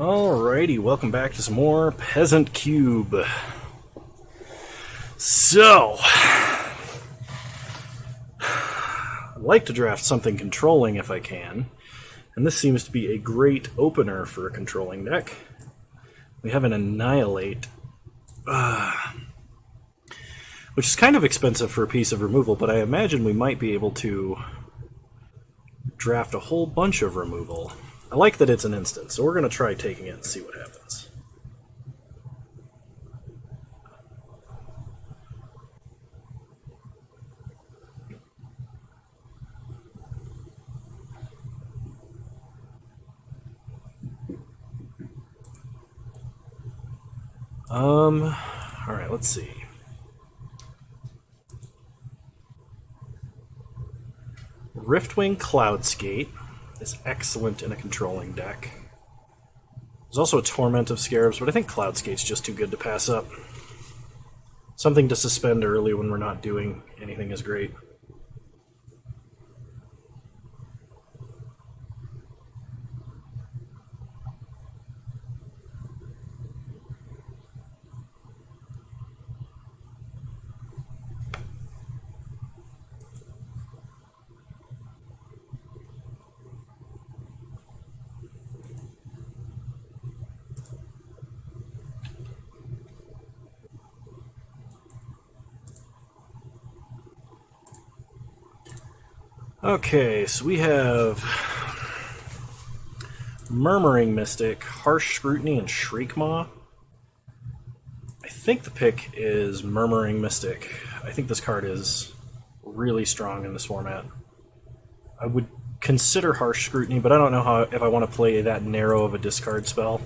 Alrighty, welcome back to some more Peasant Cube. So, I'd like to draft something controlling if I can, and this seems to be a great opener for a controlling deck. We have an Annihilate, which is kind of expensive for a piece of removal, but I imagine we might be able to draft a whole bunch of removal. I like that it's an instant, so we're going to try taking it and see what happens. Alright, let's see. Riftwing Cloudskate is excellent in a controlling deck. There's also a Torment of Scarabs, but I think Cloudskate's just too good to pass up. Something to suspend early when we're not doing anything is great. Okay, so we have Murmuring Mystic, Harsh Scrutiny, and Shriekmaw. I think the pick is Murmuring Mystic. I think this card is really strong in this format. I would consider Harsh Scrutiny, but I don't know if I want to play that narrow of a discard spell.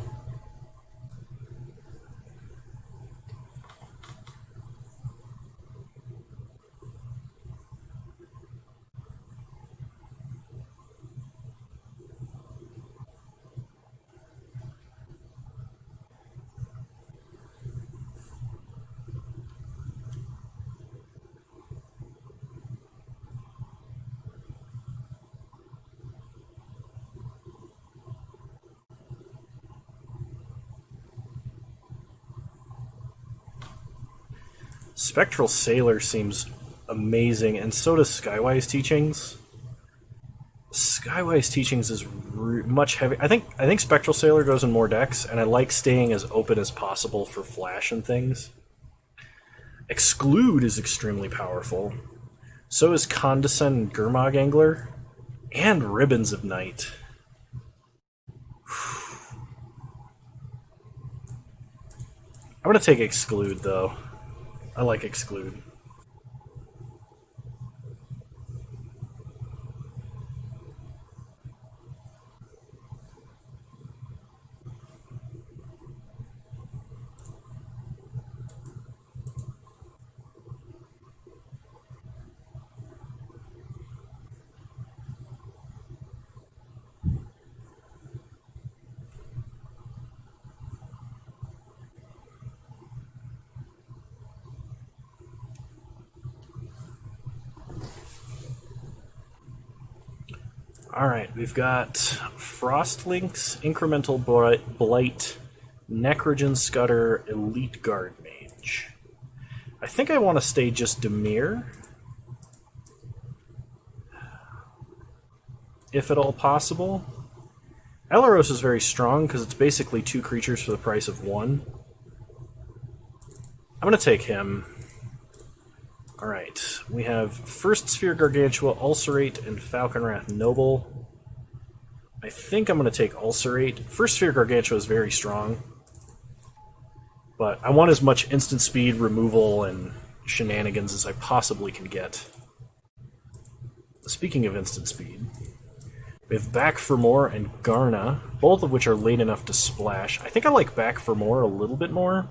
Spectral Sailor seems amazing, and so does Skywise Teachings. Skywise Teachings is much heavy. I think Spectral Sailor goes in more decks, and I like staying as open as possible for flash and things. Exclude is extremely powerful. So is Condescend and Gurmag Angler, and Ribbons of Night. I'm going to take Exclude, though. I like Exclude. Alright, we've got Frostlinks, Incremental Blight, Necrogen Scudder, Elite Guard Mage. I think I want to stay just Dimir, if at all possible. Elaros is very strong because it's basically 2 creatures for the price of 1. I'm going to take him. Alright, we have First Sphere Gargantua, Ulcerate, and Falconwrath Noble. I think I'm going to take Ulcerate. First Sphere Gargantua is very strong, but I want as much instant speed, removal, and shenanigans as I possibly can get. Speaking of instant speed, we have Back for More and Garna, both of which are late enough to splash. I think I like Back for More a little bit more.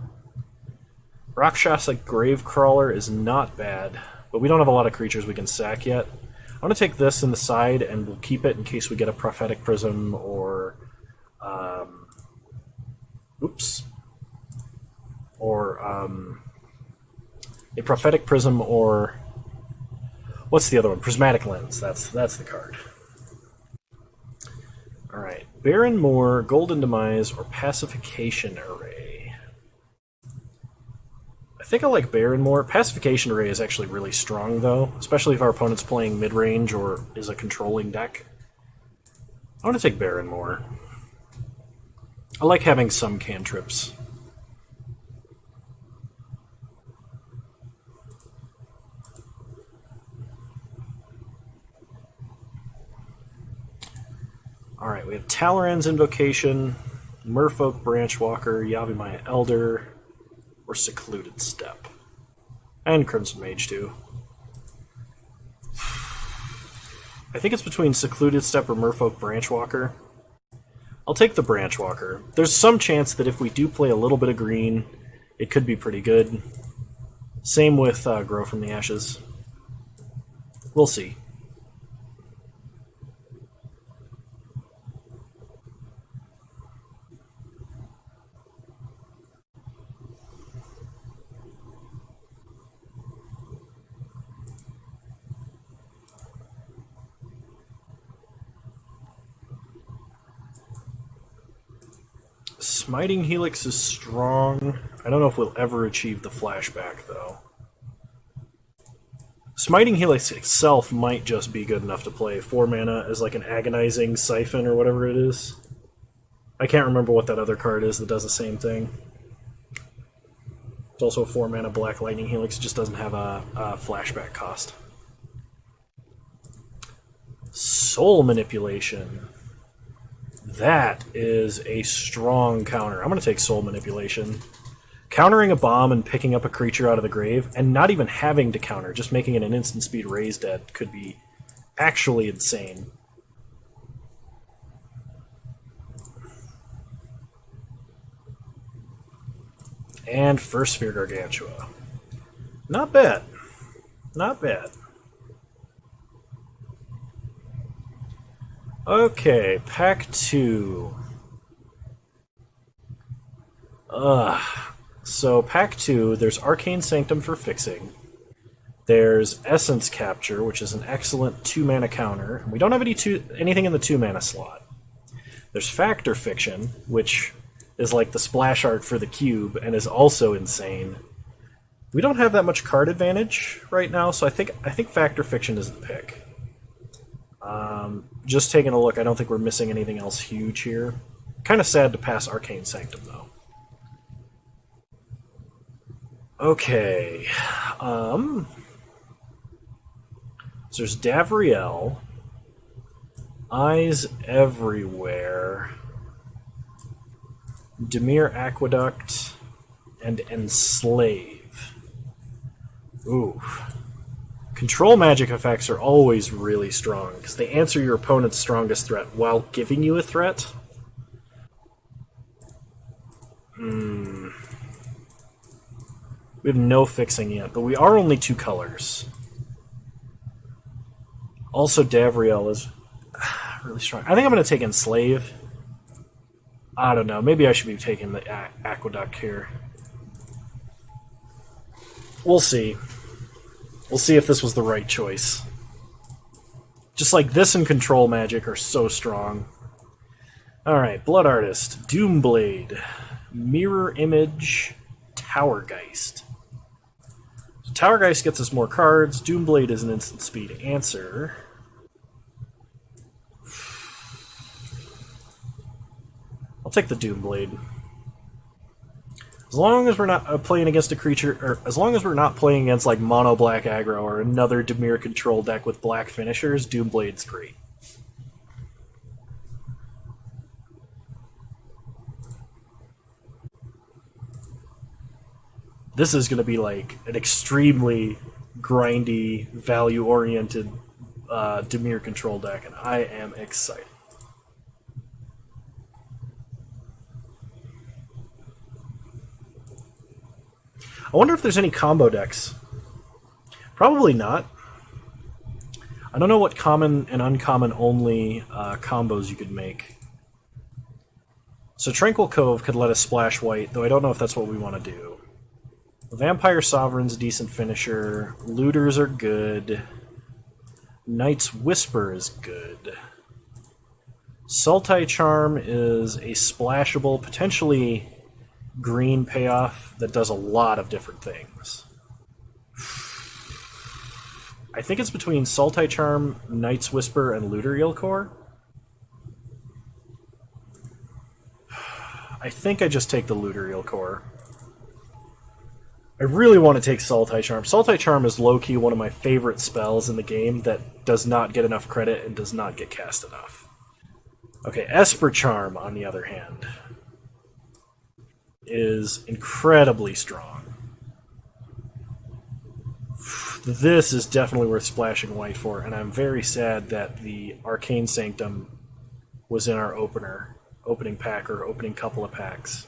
Rakshasa Gravecrawler is not bad, but we don't have a lot of creatures we can sack yet. I'm going to take this in the side, and we'll keep it in case we get a Prophetic Prism or... a Prophetic Prism or... what's the other one? Prismatic Lens. That's the card. Alright. Baron Moor, Golden Demise, or Pacification Array. I think I like Baron Moor. Pacification Array is actually really strong, though, especially if our opponent's playing mid-range or is a controlling deck. I want to take Baron Moor. I like having some cantrips. Alright, we have Talrand's Invocation, Merfolk Branchwalker, Yavimaya Elder, or Secluded Steppe. And Crimson Mage, too. I think it's between Secluded Steppe or Merfolk Branchwalker. I'll take the Branchwalker. There's some chance that if we do play a little bit of green, it could be pretty good. Same with Grow from the Ashes. We'll see. Smiting Helix is strong. I don't know if we'll ever achieve the flashback, though. Smiting Helix itself might just be good enough to play 4 mana as like an Agonizing Siphon or whatever it is. I can't remember what that other card is that does the same thing. It's also a 4 mana Black Lightning Helix, it just doesn't have a flashback cost. Soul Manipulation. That is a strong counter. I'm going to take Soul Manipulation. Countering a bomb and picking up a creature out of the grave, and not even having to counter, just making it an instant speed raise dead, could be actually insane. And First Sphere Gargantua. Not bad. Not bad. Okay, pack 2. So pack 2, there's Arcane Sanctum for fixing. There's Essence Capture, which is an excellent 2 mana counter. We don't have anything in the 2 mana slot. There's Factor Fiction, which is like the splash art for the cube and is also insane. We don't have that much card advantage right now, so I think Factor Fiction is the pick. Just taking a look, I don't think we're missing anything else huge here. Kind of sad to pass Arcane Sanctum, though. Okay. So there's Davriel. Eyes Everywhere. Dimir Aqueduct. And Enslave. Ooh. Control magic effects are always really strong, because they answer your opponent's strongest threat while giving you a threat. We have no fixing yet, but we are only 2 colors. Also, Davriel is really strong. I think I'm going to take Enslave. I don't know. Maybe I should be taking the Aqueduct here. We'll see. We'll see if this was the right choice. Just like this and Control Magic are so strong. Alright, Blood Artist, Doomblade, Mirror Image, Towergeist. So Towergeist gets us more cards. Doomblade is an instant speed answer. I'll take the Doomblade. As long as we're not playing against a creature, or as long as we're not playing against like mono black aggro or another Dimir control deck with black finishers, Doomblade's great. This is going to be like an extremely grindy, value-oriented Dimir control deck, and I am excited. I wonder if there's any combo decks. Probably not. I don't know what common and uncommon only combos you could make. So Tranquil Cove could let us splash white, though I don't know if that's what we want to do. Vampire Sovereign's a decent finisher. Looters are good. Knight's Whisper is good. Sultai Charm is a splashable, potentially green payoff that does a lot of different things. I think it's between Sultai Charm, Knight's Whisper, and Looter Core. I think I just take the Looter Core. I really want to take Sultai Charm. Sultai Charm is low-key one of my favorite spells in the game that does not get enough credit and does not get cast enough. Okay, Esper Charm, on the other hand, is incredibly strong. This is definitely worth splashing white for, and I'm very sad that the Arcane Sanctum was in our opening pack or opening couple of packs.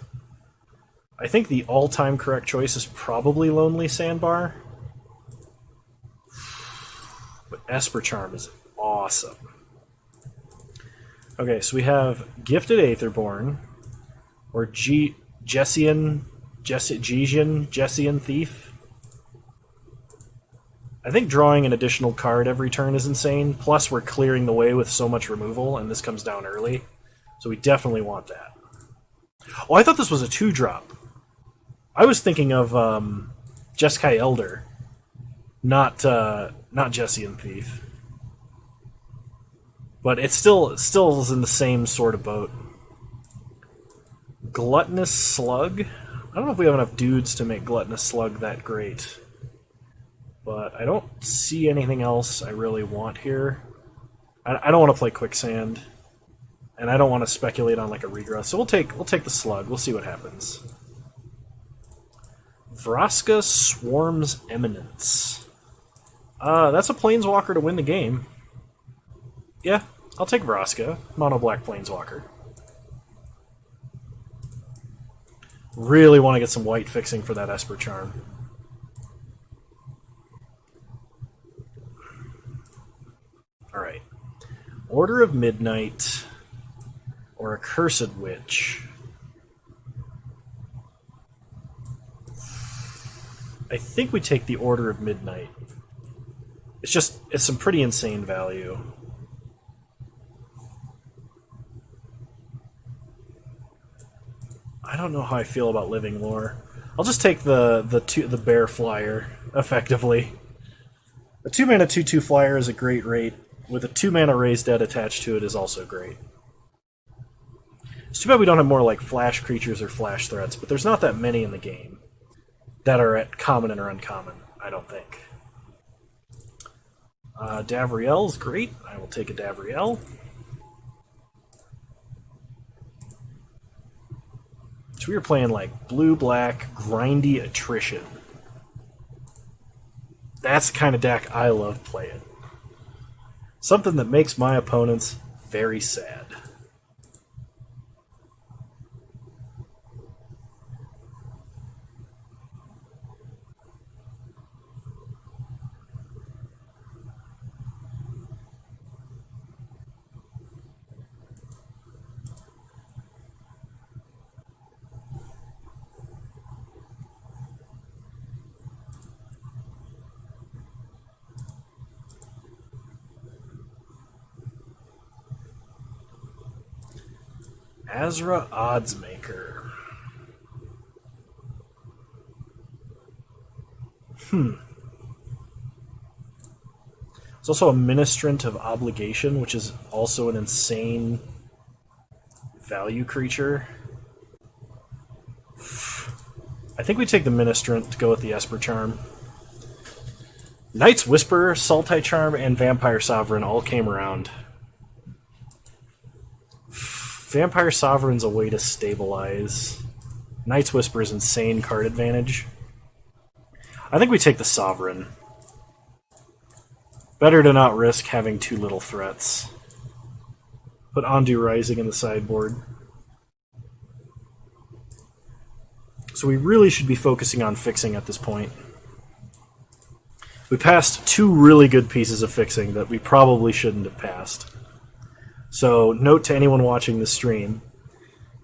I think the all-time correct choice is probably Lonely Sandbar, but Esper Charm is awesome. Okay, so we have Gifted Aetherborn, or Jessian Thief. I think drawing an additional card every turn is insane, plus we're clearing the way with so much removal, and this comes down early, so we definitely want that. Oh, I thought this was a 2-drop. I was thinking of Jeskai Elder, not Jessian Thief. But it still is in the same sort of boat. Gluttonous Slug? I don't know if we have enough dudes to make Gluttonous Slug that great. But I don't see anything else I really want here. I don't want to play Quicksand. And I don't want to speculate on like a regrowth. So we'll take the Slug. We'll see what happens. Vraska Swarm's Eminence. That's a Planeswalker to win the game. Yeah, I'll take Vraska. Mono black Planeswalker. Really want to get some white fixing for that Esper Charm. Alright. Order of Midnight or Accursed Witch. I think we take the Order of Midnight. It's some pretty insane value. I don't know how I feel about Living Lore. I'll just take the Bear Flyer, effectively. A 2-mana 2/2 flyer is a great rate, with a 2-mana Raised Dead attached to it is also great. It's too bad we don't have more like flash creatures or flash threats, but there's not that many in the game that are at common or uncommon, I don't think. Davriel is great. I will take a Davriel. So we were playing like blue-black, grindy attrition. That's the kind of deck I love playing. Something that makes my opponents very sad. Azra Oddsmaker. It's also a Ministrant of Obligation, which is also an insane value creature. I think we take the Ministrant to go with the Esper Charm. Knight's Whisper, Sultai Charm, and Vampire Sovereign all came around. Vampire Sovereign's a way to stabilize. Knight's Whisper is insane card advantage. I think we take the Sovereign. Better to not risk having too little threats. Put Ondu Rising in the sideboard. So we really should be focusing on fixing at this point. We passed 2 really good pieces of fixing that we probably shouldn't have passed. So, note to anyone watching the stream,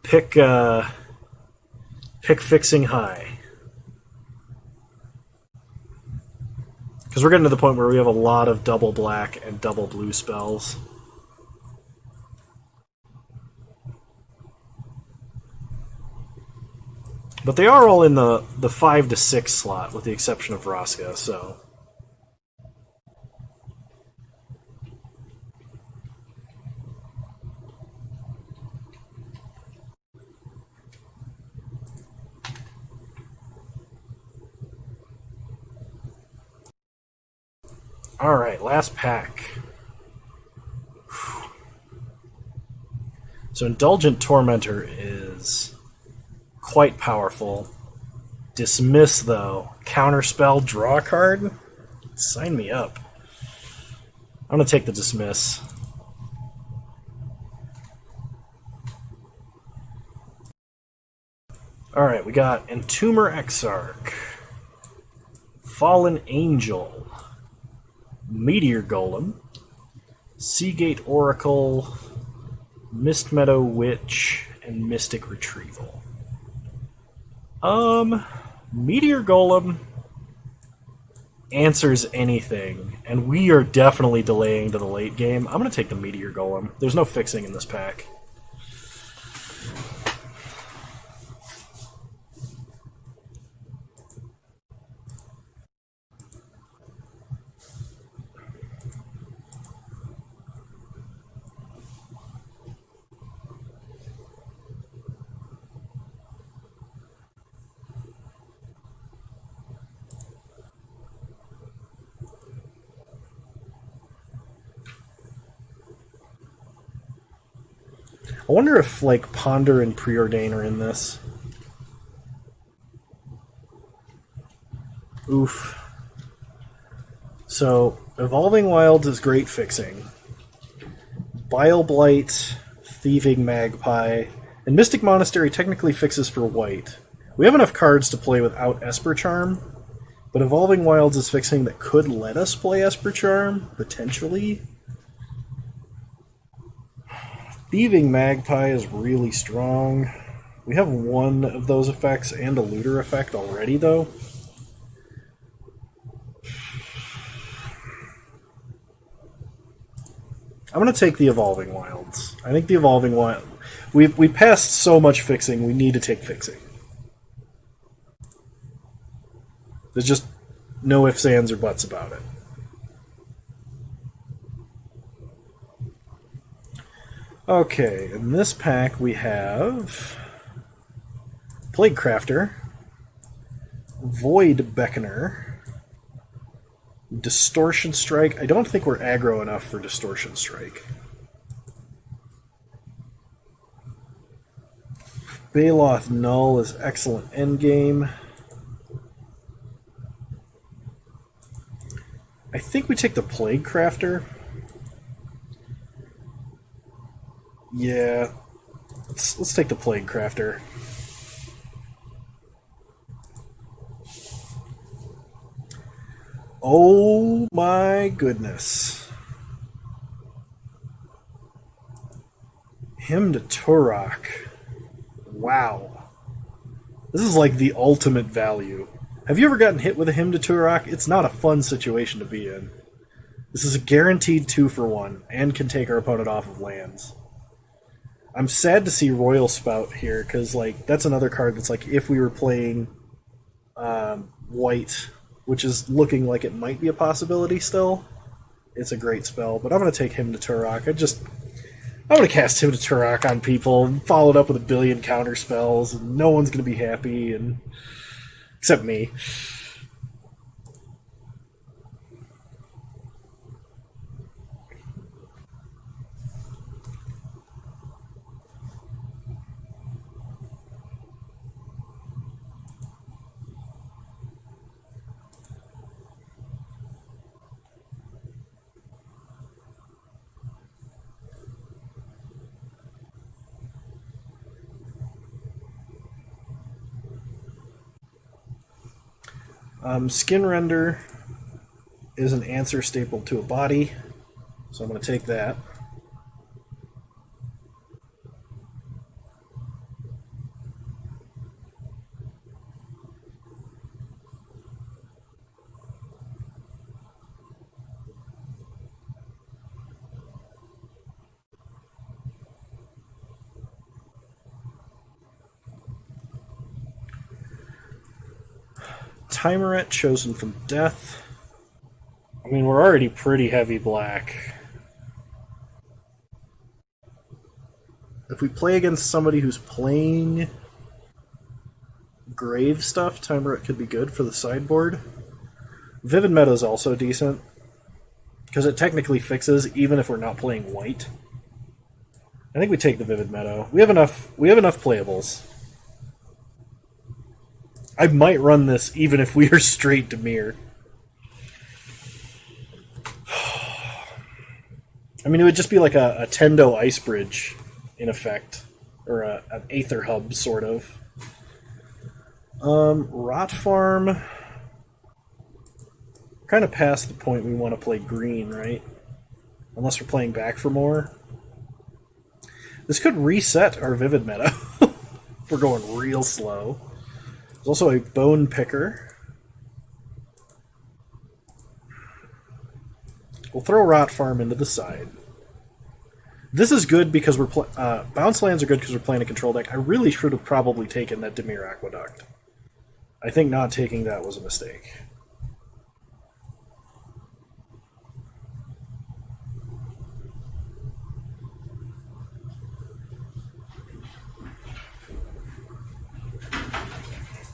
pick fixing high. Because we're getting to the point where we have a lot of double black and double blue spells. But they are all in the 5 to 6 slot, with the exception of Vraska, so. Alright, last pack. So Indulgent Tormentor is quite powerful. Dismiss, though. Counterspell, draw a card? Sign me up. I'm going to take the Dismiss. Alright, we got Entomber Exarch, Fallen Angel, Meteor Golem, Seagate Oracle, Mist Meadow Witch, and Mystic Retrieval. Meteor Golem answers anything, and we are definitely delaying to the late game. I'm going to take the Meteor Golem. There's no fixing in this pack. I wonder if, like, Ponder and Preordain are in this. Oof. So, Evolving Wilds is great fixing. Bile Blight, Thieving Magpie, and Mystic Monastery technically fixes for white. We have enough cards to play without Esper Charm, but Evolving Wilds is fixing that could let us play Esper Charm, potentially. Thieving Magpie is really strong. We have one of those effects and a looter effect already, though. I'm going to take the Evolving Wilds. I think the Evolving Wilds... We passed so much fixing, we need to take fixing. There's just no ifs, ands, or buts about it. Okay, in this pack we have Plaguecrafter, Void Beckoner, Distortion Strike. I don't think we're aggro enough for Distortion Strike. Baloth Null is excellent endgame. I think we take the Plaguecrafter. Yeah, let's take the Plaguecrafter. Oh my goodness. Hymn to Turok. Wow. This is like the ultimate value. Have you ever gotten hit with a Hymn to Turok? It's not a fun situation to be in. This is a guaranteed 2-for-1 and can take our opponent off of lands. I'm sad to see Royal Spout here, because like that's another card that's like if we were playing white, which is looking like it might be a possibility still, it's a great spell. But I'm going to take Hymn to Turok. I'm going to cast Hymn to Turok on people and follow it up with a billion counter spells, and no one's going to be happy, and except me. Skin Render is an answer staple to a body, so I'm going to take that. Timeret, chosen from death. I mean, we're already pretty heavy black. If we play against somebody who's playing grave stuff, Timeret could be good for the sideboard. Vivid Meadow is also decent, because it technically fixes even if we're not playing white. I think we take the Vivid Meadow. We have enough playables. I might run this even if we are straight Dimir. I mean, it would just be like a Tendo Ice Bridge, in effect. Or an Aether Hub, sort of. Rot Farm. Kind of past the point we want to play green, right? Unless we're playing back for more. This could reset our Vivid Meadow. If we're going real slow. There's also a Bone Picker. We'll throw Rot Farm into the side. This is good because we're bounce lands are good because we're playing a control deck. I really should have probably taken that Dimir Aqueduct. I think not taking that was a mistake.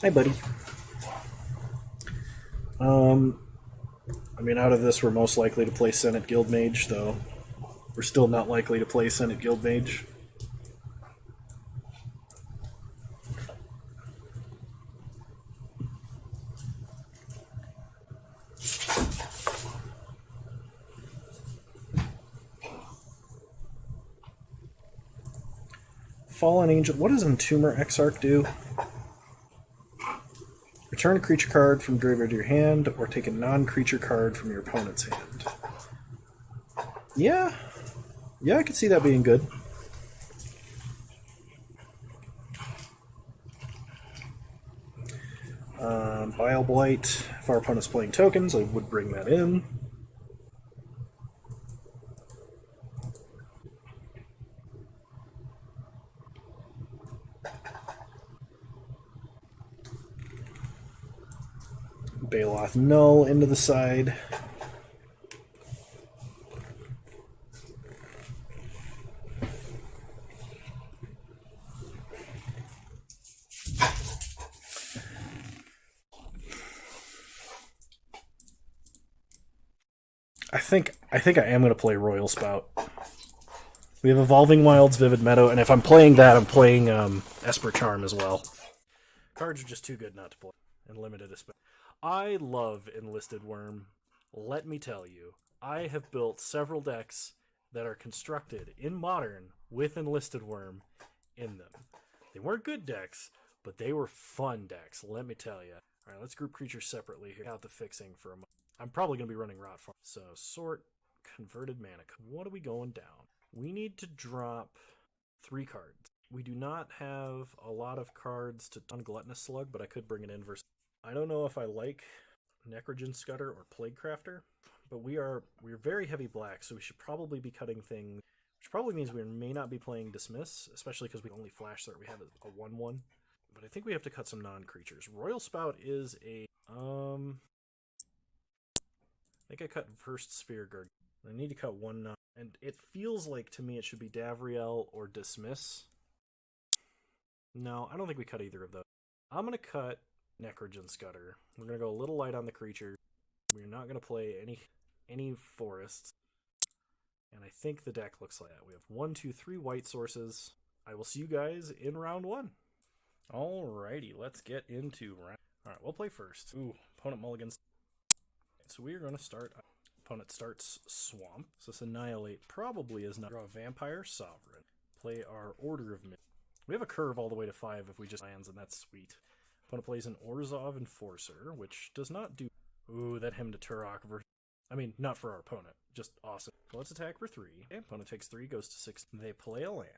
Hi, buddy. I mean, out of this, we're most likely to play Senate Guildmage, though we're still not likely to play Senate Guildmage. Fallen Angel. What does Entomber Exarch do? Return a creature card from graveyard to your hand, or take a non-creature card from your opponent's hand. Yeah, I could see that being good. Bile Blight. If our opponent's playing tokens, I would bring that in. Baloth Null into the side. I think I am going to play Royal Spout. We have Evolving Wilds, Vivid Meadow, and if I'm playing that, I'm playing Esper Charm as well. Cards are just too good not to play, and limited especially. I love Enlisted Worm. Let me tell you, I have built several decks that are constructed in Modern with Enlisted Worm in them. They weren't good decks, but they were fun decks, let me tell you. Alright, let's group creatures separately here. Out the fixing for a moment. I'm probably going to be running Rot Farm. So, Sort, Converted Mana. What are we going down? We need to drop 3 cards. We do not have a lot of cards to Gluttonous Slug, but I could bring it in versus... I don't know if I like Necrogen Scudder or Plaguecrafter, but we're very heavy black, so we should probably be cutting things, which probably means we may not be playing Dismiss, especially because we only flash that we have a 1/1. But I think we have to cut some non-creatures. Royal Spout is a I think I cut First Sphere Guard. I need to cut one, and it feels like to me it should be Davriel or Dismiss. No, I don't think we cut either of those. I'm gonna cut Necrogen Scudder. We're going to go a little light on the creature. We're not going to play any forests. And I think the deck looks like that. We have 1, 2, 3 white sources. I will see you guys in round 1. Alrighty, let's get into round... Alright, we'll play first. Ooh, opponent mulligans. So we are going to start... Opponent starts Swamp. So this Annihilate probably is not... Draw a Vampire Sovereign. Play our Order of Mist. We have a curve all the way to 5 if we just lands, and that's sweet. Opponent plays an Orzhov Enforcer, which does not do... Ooh, that Hymn to Turok versus... I mean, not for our opponent. Just awesome. So let's attack for 3. Okay, opponent takes 3, goes to 6. They play a land.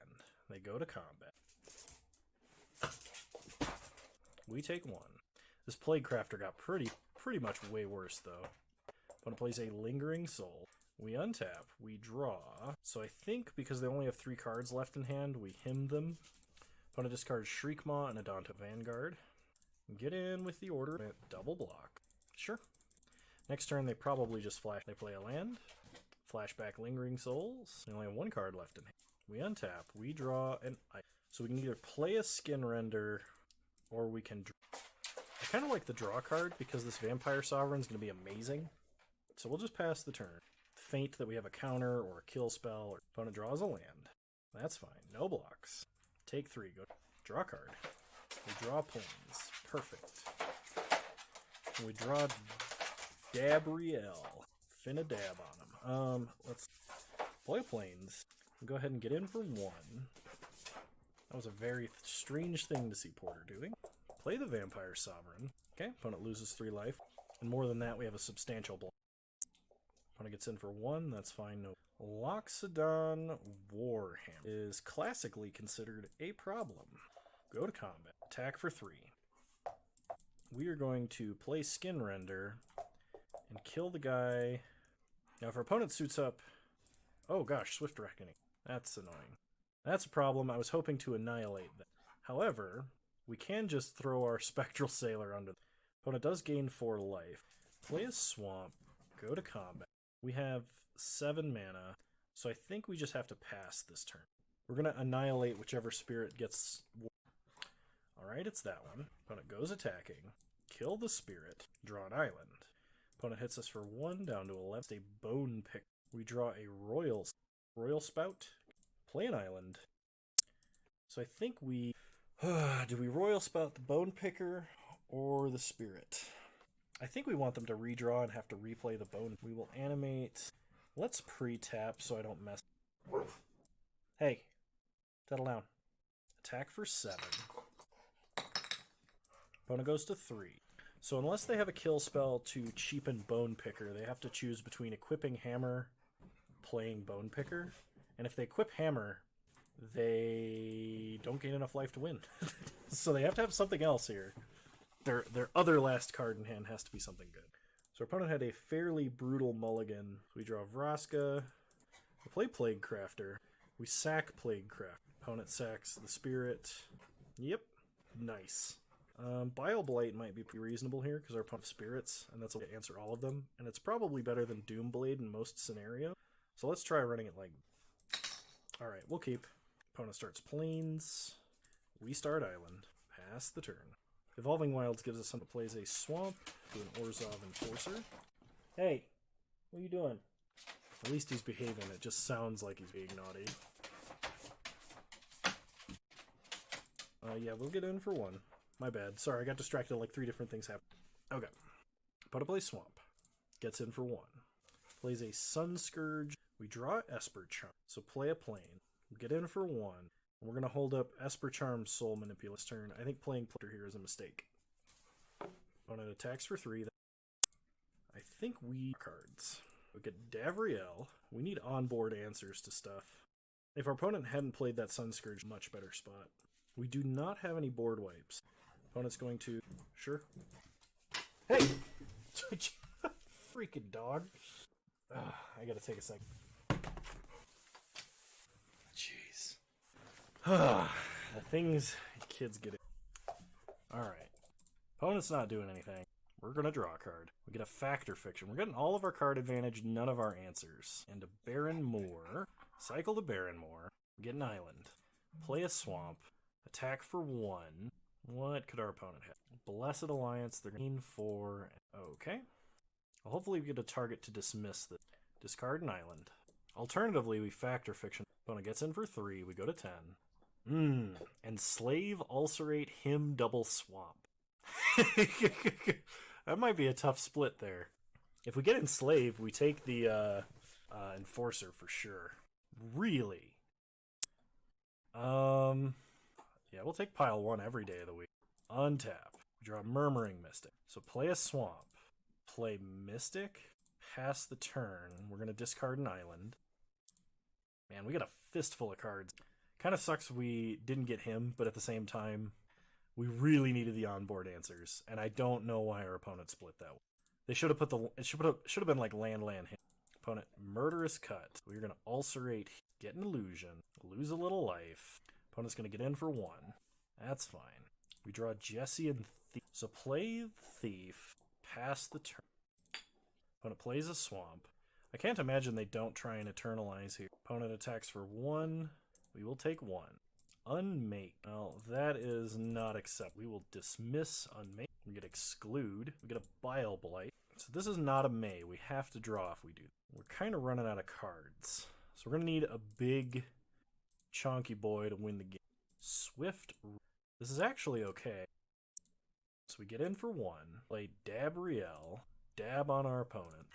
They go to combat. We take 1. This Plaguecrafter got pretty much way worse, though. Opponent plays a Lingering Soul. We untap. We draw. So I think because they only have 3 cards left in hand, we hymn them. Opponent discards Shriekmaw and Adonto Vanguard. Get in with the order. Double block. Sure. Next turn, they probably just flash. They play a land. Flashback Lingering Souls. They only have one card left in hand. We untap. We draw an item. So we can either play a Skin Render, or we can draw. I kind of like the draw card because this Vampire Sovereign is going to be amazing. So we'll just pass the turn. Feint that we have a counter or a kill spell, or opponent draws a land. That's fine. No blocks. Take 3. Go draw card. We draw planes. Perfect. And we draw Gabrielle. Finna dab on him. Let's play planes. Go ahead and get in for 1. That was a very strange thing to see Porter doing. Play the Vampire Sovereign. Okay, opponent loses 3 life. And more than that, we have a substantial block. Opponent gets in for 1, that's fine. No. Loxodon Warhammer is classically considered a problem. Go to combat. Attack for 3. We are going to play Skin Render and kill the guy. Now, if our opponent suits up... Oh gosh, Swift Reckoning. That's annoying. That's a problem. I was hoping to annihilate that. However, we can just throw our Spectral Sailor under. Opponent does gain 4 life. Play a Swamp. Go to combat. We have 7 mana, so I think we just have to pass this turn. We're going to annihilate whichever spirit gets... Alright, it's that one. Opponent goes attacking. Kill the spirit. Draw an island. Opponent hits us for 1, down to 11. It's a Bone Pick. We draw a Royal Spout. Play an island. So I think we... do we Royal Spout the Bone Picker or the spirit? I think we want them to redraw and have to replay the bone. We will animate. Let's pre-tap so I don't mess. Hey, settle down. Attack for 7. Opponent goes to 3. So unless they have a kill spell to cheapen Bone Picker, they have to choose between equipping Hammer, playing Bone Picker. And if they equip Hammer, they don't gain enough life to win. So they have to have something else here. Their other last card in hand has to be something good. So our opponent had a fairly brutal mulligan. We draw Vraska. We play Plague Crafter. We sack Plague Crafter. Opponent sacks the Spirit. Yep. Nice. Bile Blight might be pretty reasonable here because our opponent has spirits, and that's a way to answer all of them. And it's probably better than Doomblade in most scenarios. So let's try running it like... Alright, we'll keep. Opponent starts Plains. We start Island. Pass the turn. Evolving Wilds gives us something that plays a Swamp to an Orzhov Enforcer. Hey, what are you doing? At least he's behaving. It just sounds like he's being naughty. Yeah, we'll get in for 1. My bad. Sorry, I got distracted. Like 3 different things happened. Okay. Opponent plays Swamp. Gets in for 1. Plays a Sun Scourge. We draw Esper Charm. So play a Plane. Get in for 1. We're going to hold up Esper Charm's Soul Manipulus turn. I think playing Plater here is a mistake. Opponent attacks for 3. I think we... cards. We get Davriel. We need onboard answers to stuff. If our opponent hadn't played that Sun Scourge, much better spot. We do not have any board wipes. Opponent's going to... Sure. Hey! Freaking dog. I gotta take a second. Jeez. The things kids get in. Alright. Opponent's not doing anything. We're gonna draw a card. We get a Factor Fiction. We're getting all of our card advantage, none of our answers. And a Baron Moor. Cycle to Baron Moor. Get an island. Play a Swamp. Attack for 1. What could our opponent have? Blessed Alliance. They're going 4. Okay. Well, hopefully we get a target to dismiss this. Discard an island. Alternatively, we Factor Fiction. Opponent gets in for 3. We go to 10. Enslave, Ulcerate, him, double Swamp. That might be a tough split there. If we get Enslave, we take the Enforcer for sure. Really? Yeah, we'll take pile 1 every day of the week. Untap. Draw Murmuring Mystic. So play a Swamp. Play Mystic. Pass the turn. We're going to discard an island. Man, we got a fistful of cards. Kind of sucks we didn't get him, but at the same time, we really needed the onboard answers, and I don't know why our opponent split that way. They should have put the... It should have been like land, hit. Opponent, Murderous Cut. We're going to ulcerate, get an illusion, lose a little life. Opponent's going to get in for 1. That's fine. We draw Jesse and Thief. So play Thief, pass the turn. Opponent plays a Swamp. I can't imagine they don't try and Eternalize here. Opponent attacks for 1. We will take 1. Unmake. Well, that is not acceptable. We will dismiss Unmake. We get Exclude. We get a Bile Blight. So this is not a May. We have to draw if we do. We're kind of running out of cards. So we're going to need a big, chunky boy to win the game. Swift. This is actually okay. So we get in for 1. Play Dabriel. Dab on our opponent.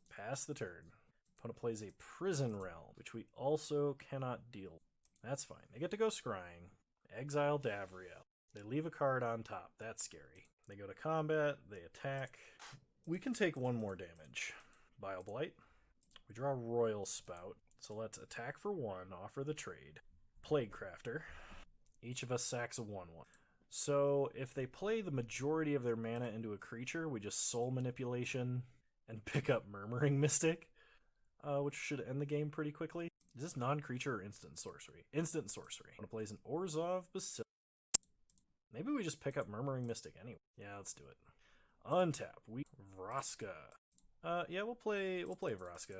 Pass the turn. Opponent plays a Prison Realm, which we also cannot deal. That's fine. They get to go scrying. Exile Davriel. They leave a card on top. That's scary. They go to combat. They attack. We can take 1 more damage. Bile Blight. We draw Royal Spout. So let's attack for 1, offer the trade. Plague Crafter. Each of us sacks a 1/1. So if they play the majority of their mana into a creature, we just Soul Manipulation and pick up Murmuring Mystic, which should end the game pretty quickly. Is this non-creature or instant sorcery? Instant sorcery. I'm going to play an Orzhov Basilisk. Maybe we just pick up Murmuring Mystic anyway. Yeah, let's do it. Untap. We Vraska. Yeah, we'll play Vraska.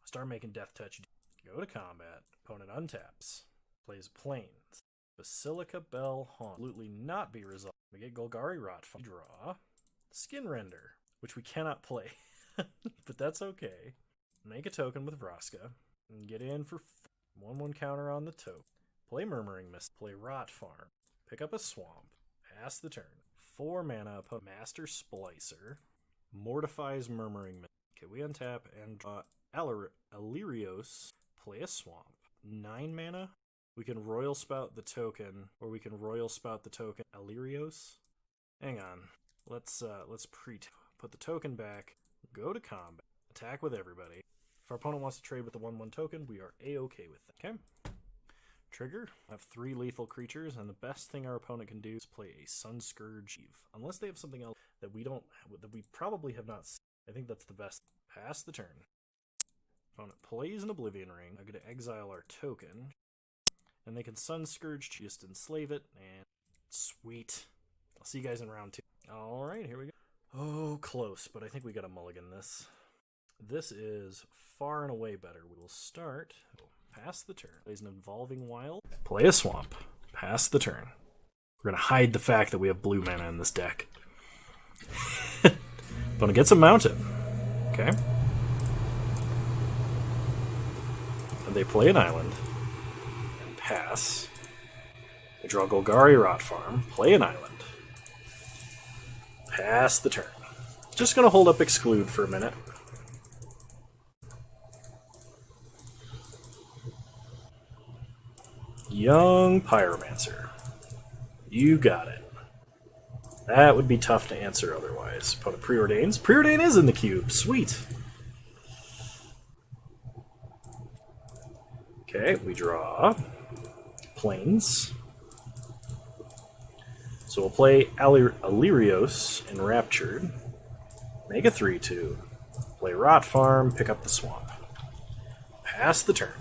Start making Death Touch. Go to combat. Opponent untaps. Plays Plains. Basilica Bell Haunt. Absolutely not be resolved. We get Golgari Rotfall. Draw. Skin Render, which we cannot play. But that's okay. Make a token with Vraska. And get in for 1/1 counter on the token. Play Murmuring Mist. Play Rot Farm. Pick up a Swamp. Pass the turn. 4 mana. Put Master Splicer. Mortifies Murmuring Mist. Okay, we untap and draw Alirios. Play a Swamp. 9 mana. We can Royal Spout the token, or we can Royal Spout the token Alirios. Hang on. Let's put the token back. Go to combat. Attack with everybody. If our opponent wants to trade with the 1/1 token, we are A-okay with that. Okay. Trigger. I have 3 lethal creatures, and the best thing our opponent can do is play a Sunscourge Eve. Unless they have something else that we probably have not seen. I think that's the best. Pass the turn. Opponent plays an Oblivion Ring. I'm going to exile our token. And they can Sunscourge, just enslave it, and sweet. I'll see you guys in round 2. Alright, here we go. Oh, close, but I think we got to mulligan this. This is far and away better. We will start. Pass the turn. Plays an Involving Wild. Play a Swamp. Pass the turn. We're going to hide the fact that we have blue mana in this deck. Opponent gets a Mountain. Okay. And they play an Island. And pass. They draw Golgari Rot Farm. Play an Island. Pass the turn. Just going to hold up Exclude for a minute. Young Pyromancer. You got it. That would be tough to answer otherwise. Opponent preordains. Preordain is in the cube. Sweet. Okay, we draw Plains. So we'll play Alirios Enraptured. Make a 3/2. Play Rot Farm, pick up the Swamp. Pass the turn.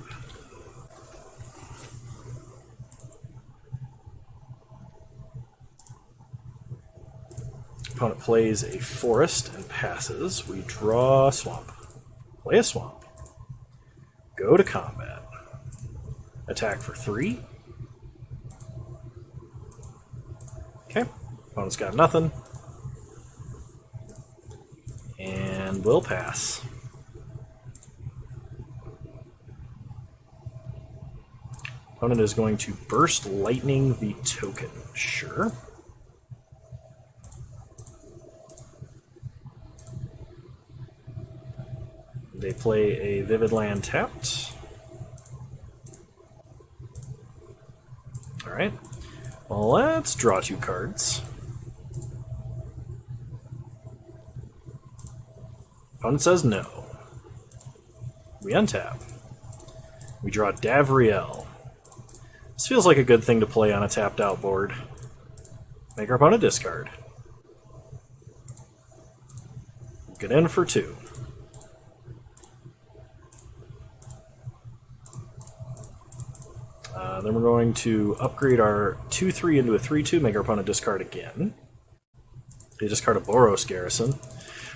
Opponent plays a Forest and passes. We draw a Swamp. Play a Swamp. Go to combat. Attack for 3. Okay. Opponent's got nothing. And we'll pass. Opponent is going to Burst Lightning the token. Sure. They play a Vivid Land tapped. Alright. Well, let's draw 2 cards. Opponent says no. We untap. We draw Davriel. This feels like a good thing to play on a tapped out board. Make our opponent discard. Get in for 2. Then we're going to upgrade our 2-3 into a 3-2, make our opponent discard again. They discard a Boros Garrison.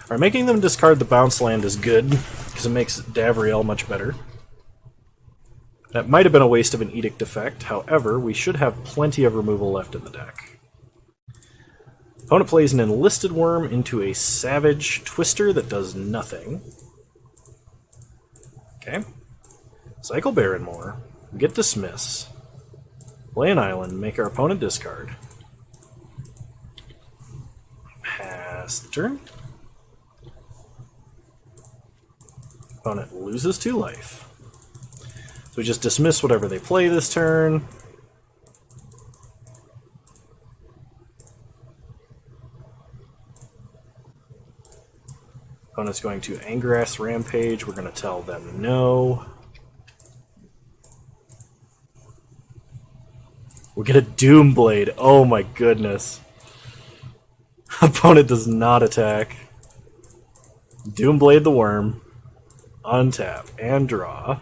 Alright, making them discard the bounce land is good, because it makes Davriel much better. That might have been a waste of an Edict effect, however, we should have plenty of removal left in the deck. Opponent plays an Enlisted Worm into a Savage Twister that does nothing. Okay. Cycle Barrenmoor. Get Dismiss. Play an island, make our opponent discard. Pass the turn. Opponent loses 2 life. So we just dismiss whatever they play this turn. Opponent's going to Angrass Rampage. We're going to tell them no. We get a Doomblade. Oh my goodness. Opponent does not attack. Doomblade the Worm. Untap and draw.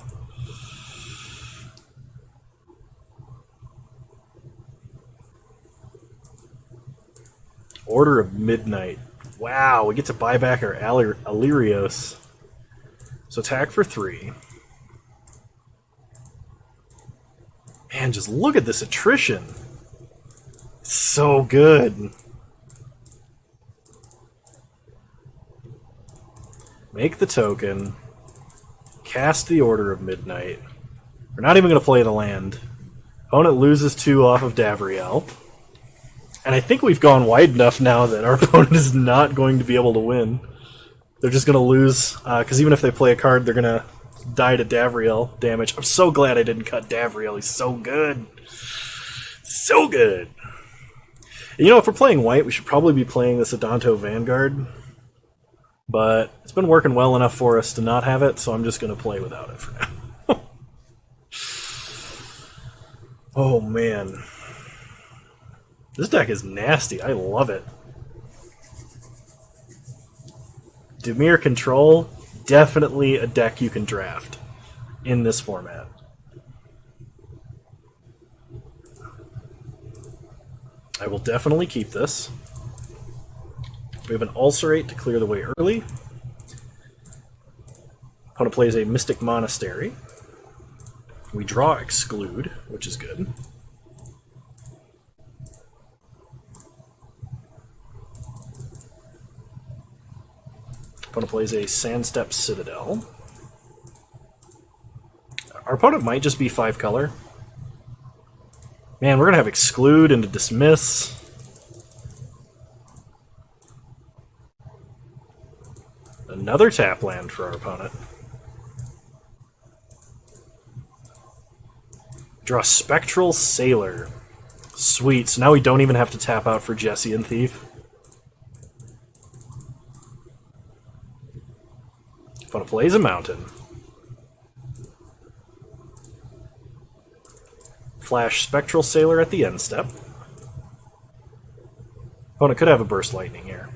Order of Midnight. Wow, we get to buy back our Alirios. So attack for 3. Man, just look at this attrition. It's so good. Make the token. Cast the Order of Midnight. We're not even going to play the land. Opponent loses 2 off of Davriel. And I think we've gone wide enough now that our opponent is not going to be able to win. They're just going to lose, because even if they play a card, they're going to die to Davriel damage. I'm so glad I didn't cut Davriel. He's so good. So good. And, you know, if we're playing white, we should probably be playing this Adanto Vanguard. But it's been working well enough for us to not have it, so I'm just going to play without it for now. Oh, man. This deck is nasty. I love it. Dimir Control, definitely a deck you can draft in this format. I will definitely keep this. We have an Ulcerate to clear the way early. Opponent plays a Mystic Monastery. We draw Exclude, which is good. Opponent plays a Sandstep Citadel. Our opponent might just be 5 color. Man, we're going to have Exclude into Dismiss. Another tap land for our opponent. Draw Spectral Sailor. Sweet, so now we don't even have to tap out for Jesse and Thief. Opponent plays a mountain. Flash Spectral Sailor at the end step. Opponent could have a Burst Lightning here.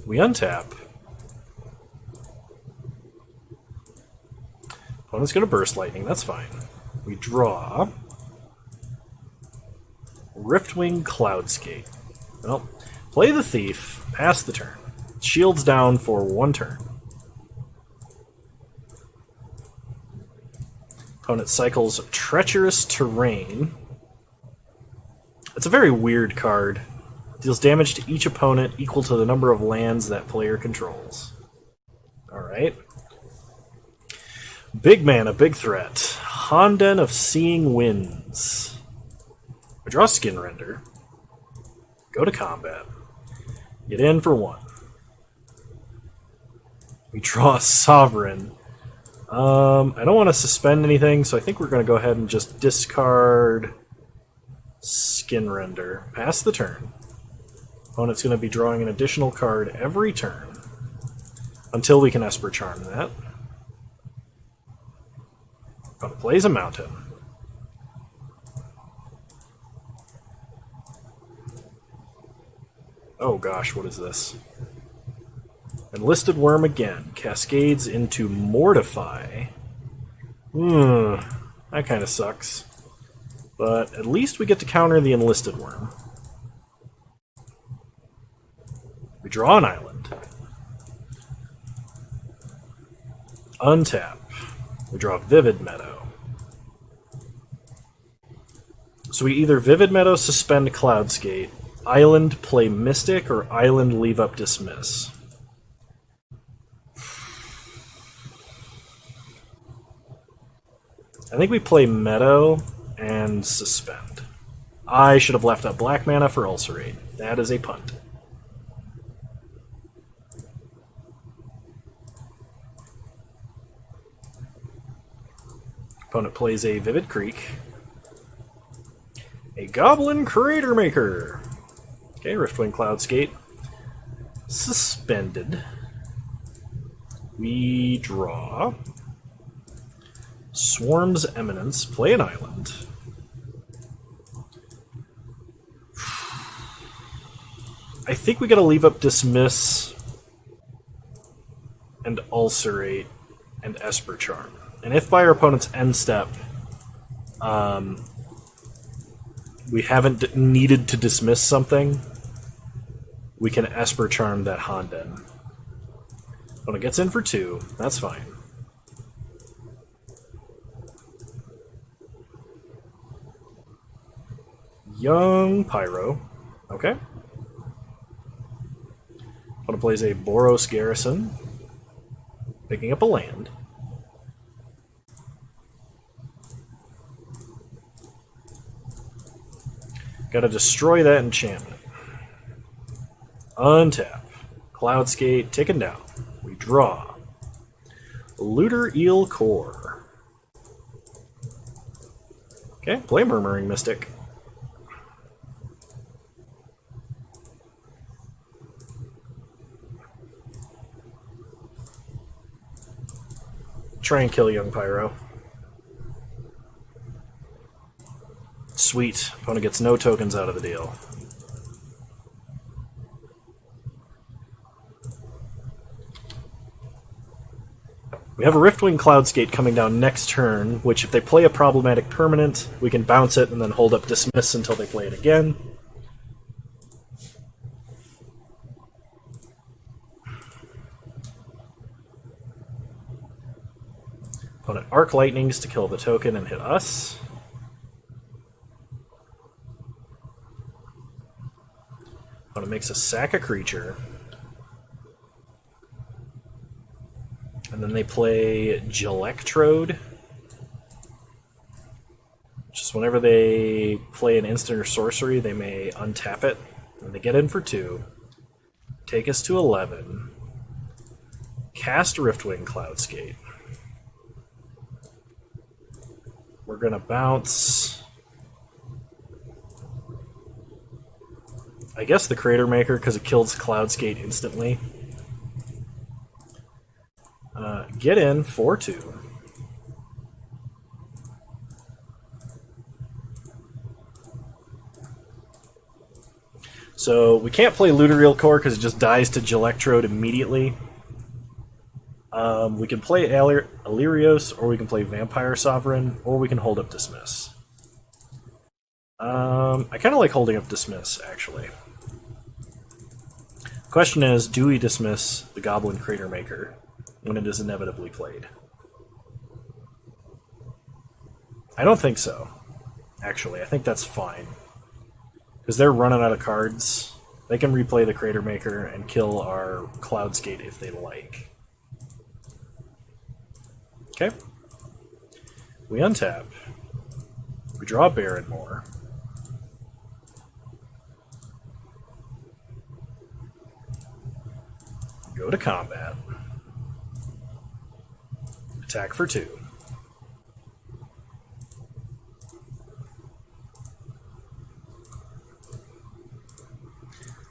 We untap. Opponent's going to Burst Lightning, that's fine. We draw. Riftwing Cloudskate. Well, play the Thief, pass the turn. Shields down for 1 turn. Opponent cycles Treacherous Terrain. It's a very weird card. Deals damage to each opponent equal to the number of lands that player controls. Alright. Big mana, big threat. Honden of Seeing Winds. We draw Skin Render. Go to combat. Get in for 1. We draw a Sovereign. I don't want to suspend anything, so I think we're going to go ahead and just discard Skin Render. Pass the turn. Opponent's going to be drawing an additional card every turn until we can Esper Charm that. Opponent plays a mountain. Oh gosh, what is this? Enlisted Worm again. Cascades into Mortify. That kind of sucks. But at least we get to counter the Enlisted Worm. We draw an island. Untap. We draw Vivid Meadow. So we either Vivid Meadow, suspend Cloudskate, Island, play Mystic, or Island, leave up Dismiss. I think we play Meadow and suspend. I should have left up black mana for Ulcerate. That is a punt. Opponent plays a Vivid Creek. A Goblin Crater Maker. Okay, Riftwing Cloudskate. Suspended. We draw. Swarm's Eminence. Play an island. I think we gotta leave up Dismiss and Ulcerate and Esper Charm. And if by our opponent's end step we haven't needed to dismiss something, we can Esper Charm that Honden. Opponent gets in for 2, that's fine. Young Pyro, okay. Opponent plays a Boros Garrison, picking up a land. Gotta destroy that enchantment. Untap. Cloudskate taken down. We draw. Looter Eel Core. Okay, play Murmuring Mystic. Try and kill Young Pyro. Sweet. Opponent gets no tokens out of the deal. We have a Riftwing Cloudskate coming down next turn, which if they play a problematic permanent, we can bounce it and then hold up Dismiss until they play it again. Opponent Arc Lightnings to kill the token and hit us. Opponent makes a sack a creature. And then they play Gelectrode. Just whenever they play an instant or sorcery, they may untap it. And they get in for 2. Take us to 11. Cast Riftwing Cloudskate. We're going to bounce... I guess the Crater Maker, because it kills Cloudskate instantly. Get in for 2. So we can't play Looter Eel Core because it just dies to Gelectrode immediately. We can play Illyrios, or we can play Vampire Sovereign, or we can hold up Dismiss. I kind of like holding up Dismiss, actually. Question is, do we dismiss the Goblin Crater Maker when it is inevitably played? I don't think so, actually. I think that's fine. Because they're running out of cards. They can replay the Crater Maker and kill our Cloudskate if they like. Okay. We untap. We draw Barrenmoor. Go to combat. Attack for 2.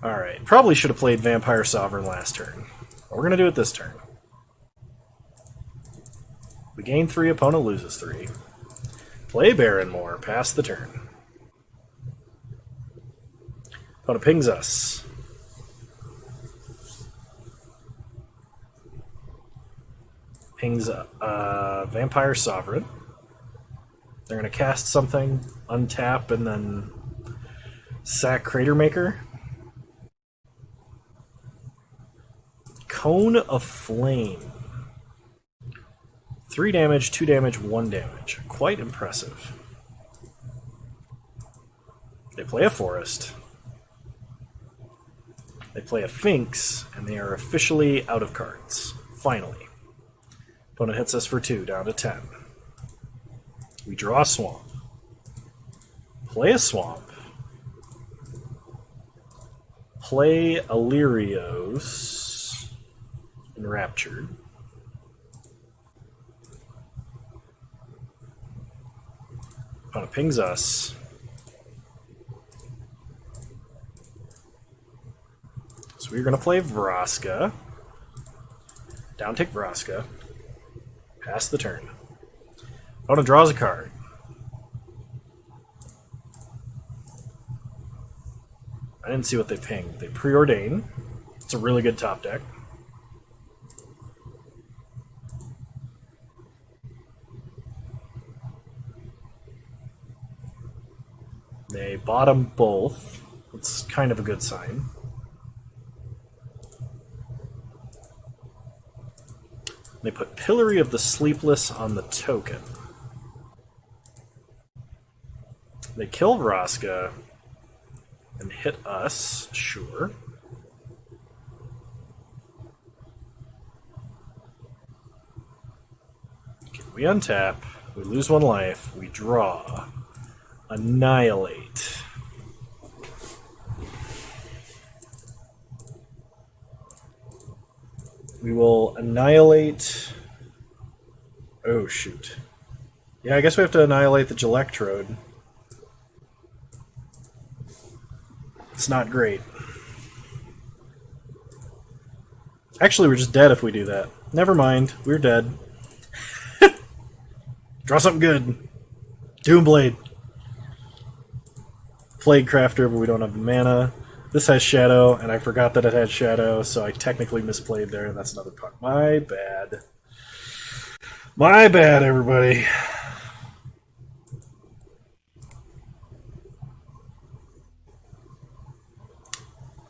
Alright, probably should have played Vampire Sovereign last turn. But we're going to do it this turn. We gain 3, opponent loses 3. Play Barrenmoor, pass the turn. Opponent pings us. Pings Vampire Sovereign. They're going to cast something, untap, and then sack Crater Maker. Cone of Flame. 3 damage, 2 damage, 1 damage. Quite impressive. They play a Forest. They play a Finks, and they are officially out of cards. Finally. Opponent hits us for 2, down to 10. We draw a Swamp. Play a Swamp. Play Illyrios. Enraptured. Opponent pings us. So we're going to play Vraska. Downtick Vraska. Pass the turn. Opponent draws a card. I didn't see what they pinged. They preordain. It's a really good top deck. They bottom both. It's kind of a good sign. They put Pillory of the Sleepless on the token. They kill Vraska and hit us, sure. Okay, we untap, we lose 1 life, we draw. Annihilate. We will annihilate... Oh, shoot. Yeah, I guess we have to annihilate the Gelectrode. It's not great. Actually, we're just dead if we do that. Never mind, we're dead. Draw something good. Doomblade. Plague Crafter, but we don't have the mana. This has Shadow, and I forgot that it had Shadow, so I technically misplayed there, and that's another part. My bad. My bad, everybody.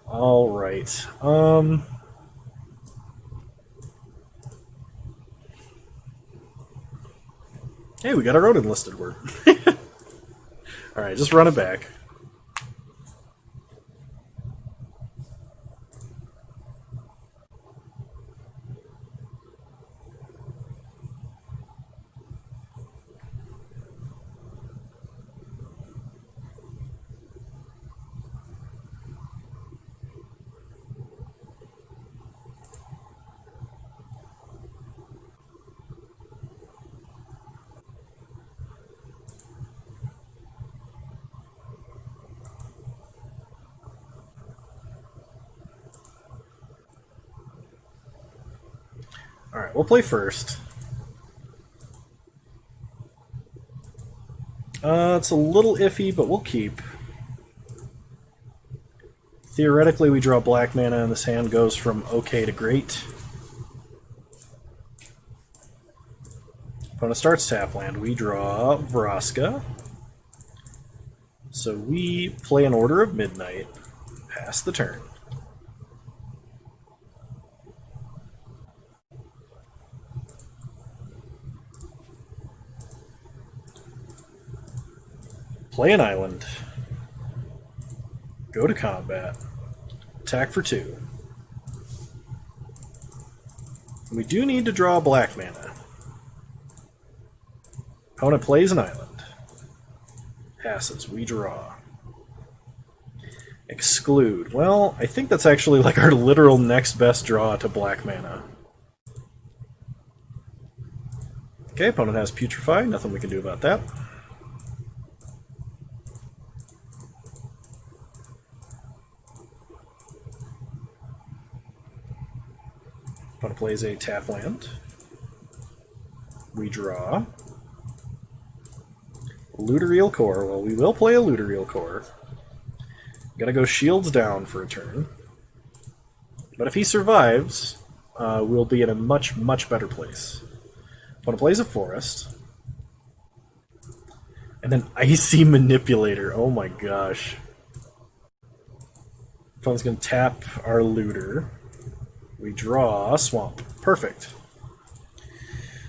Alright. Hey, we got our own enlisted word. Alright, just run it back. Alright, we'll play first. It's a little iffy, but we'll keep. Theoretically, we draw black mana, and this hand goes from okay to great. Opponent starts tap land. We draw Vraska. So we play an Order of Midnight. Pass the turn. Play an island. Go to combat. Attack for 2. We do need to draw black mana. Opponent plays an island. Passes. We draw. Exclude. Well, I think that's actually like our literal next best draw to black mana. Okay, opponent has Putrefy. Nothing we can do about that. Opponent plays a tap land. We draw. Luterial Core. Well, we will play a Luterial Core. Gotta go shields down for a turn. But if he survives, we'll be in a much, much better place. Opponent plays a Forest. And then Icy Manipulator. Oh my gosh. Opponent's going to tap our looter. We draw Swamp. Perfect.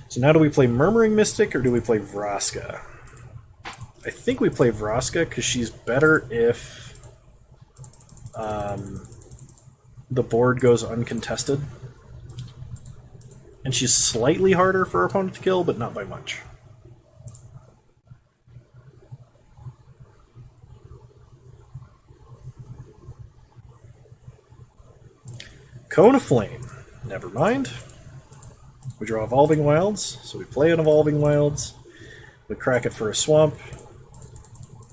So now do we play Murmuring Mystic or do we play Vraska? I think we play Vraska because she's better if the board goes uncontested. And she's slightly harder for our opponent to kill, but not by much. Cone of Flame. Never mind. We draw Evolving Wilds, so we play an Evolving Wilds. We crack it for a Swamp,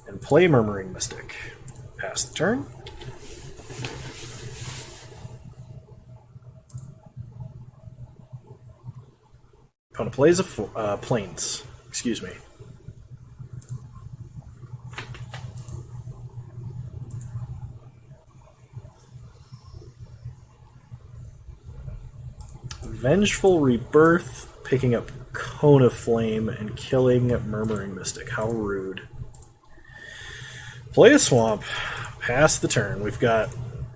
and play Murmuring Mystic. Pass the turn. Opponent plays a Plains. Excuse me. Vengeful Rebirth, picking up Cone of Flame and killing Murmuring Mystic. How rude. Play a Swamp. Pass the turn. We've got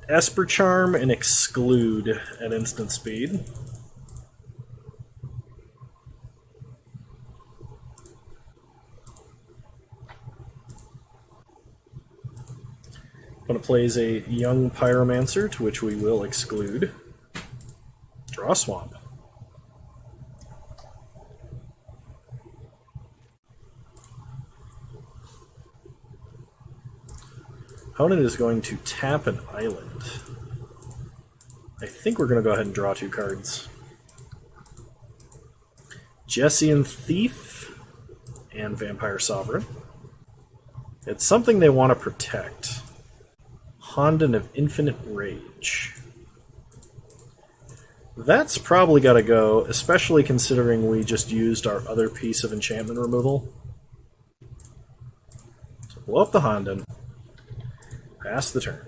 Esper Charm and Exclude at instant speed. Opponent plays a Young Pyromancer, to which we will exclude. Draw Swamp. Opponent is going to tap an island. I think we're going to go ahead and draw 2 cards. Jessian Thief and Vampire Sovereign. It's something they want to protect. Honden of Infinite Rage. That's probably got to go, especially considering we just used our other piece of enchantment removal. So blow up the Honden. Pass the turn.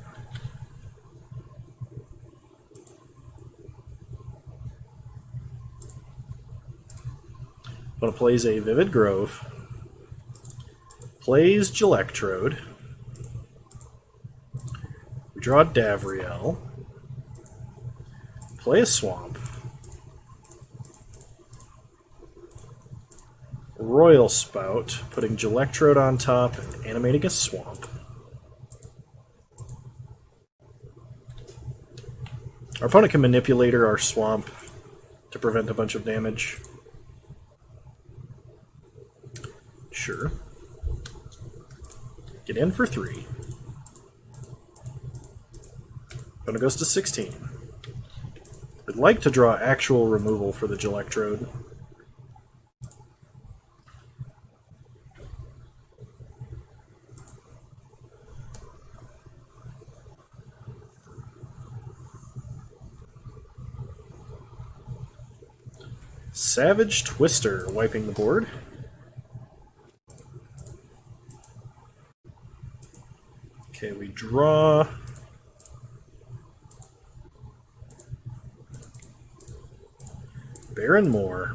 Opponent plays a Vivid Grove. Plays Gelectrode. We draw Davriel. Play a Swamp. Royal Spout, putting Gelectrode on top and animating a Swamp. Our opponent can manipulate our Swamp to prevent a bunch of damage. Sure. Get in for 3. Opponent goes to 16. I'd like to draw actual removal for the Gelectrode. Savage Twister, wiping the board. Okay, we draw. Baron Moore.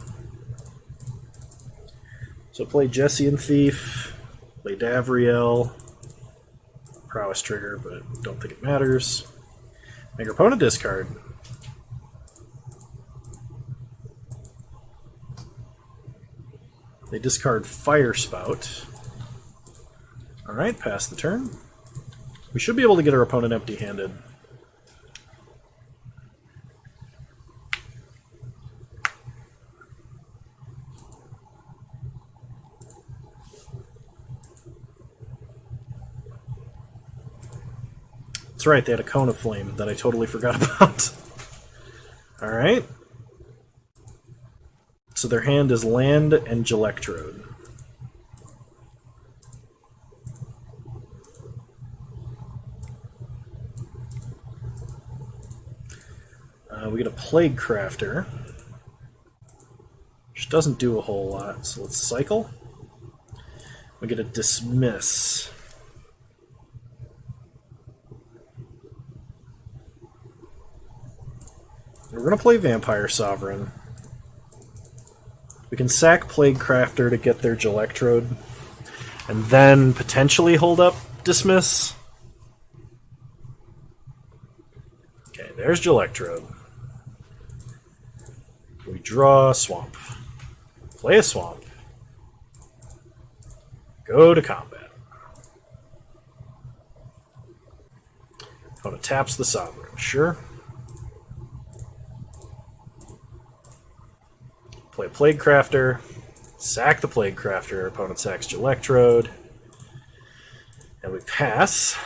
So play Jessian Thief, play Davriel, Prowess trigger, but don't think it matters. Make your opponent discard. They discard Fire Spout. Alright, pass the turn. We should be able to get our opponent empty-handed. That's right, they had a Cone of Flame that I totally forgot about. Alright. So their hand is Land and Gelectrode. We get a Plague Crafter, which doesn't do a whole lot, so let's cycle. We get a Dismiss. We're going to play Vampire Sovereign. We can sack Plague Crafter to get their Gelectrode. And then potentially hold up Dismiss. Okay, there's Electrode. We draw a Swamp. Play a Swamp. Go to combat. Opponent taps the Sovereign. Sure. Play a Plague Crafter. Sack the Plague Crafter. Opponent sacks Electrode. And we pass.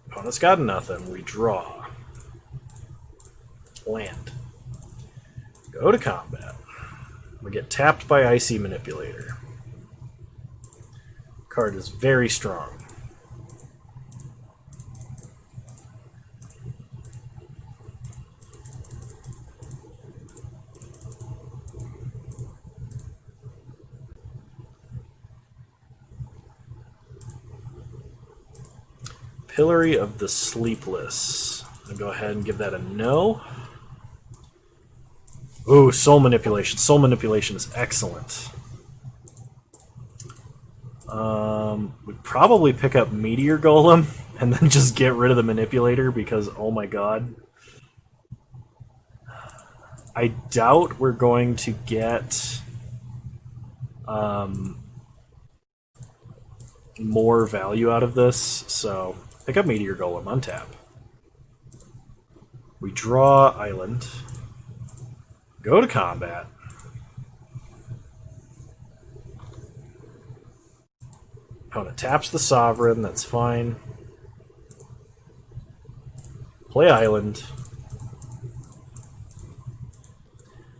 Opponent's got nothing. We draw. Land. Go to combat. We get tapped by Icy Manipulator. Card is very strong. Pillory of the Sleepless. I'll go ahead and give that a no. Ooh, Soul Manipulation. Soul Manipulation is excellent. We'd probably pick up Meteor Golem and then just get rid of the Manipulator because, oh my god. I doubt we're going to get more value out of this, so pick up Meteor Golem, untap. We draw Island. Go to combat. Opponent taps the Sovereign, that's fine. Play Island.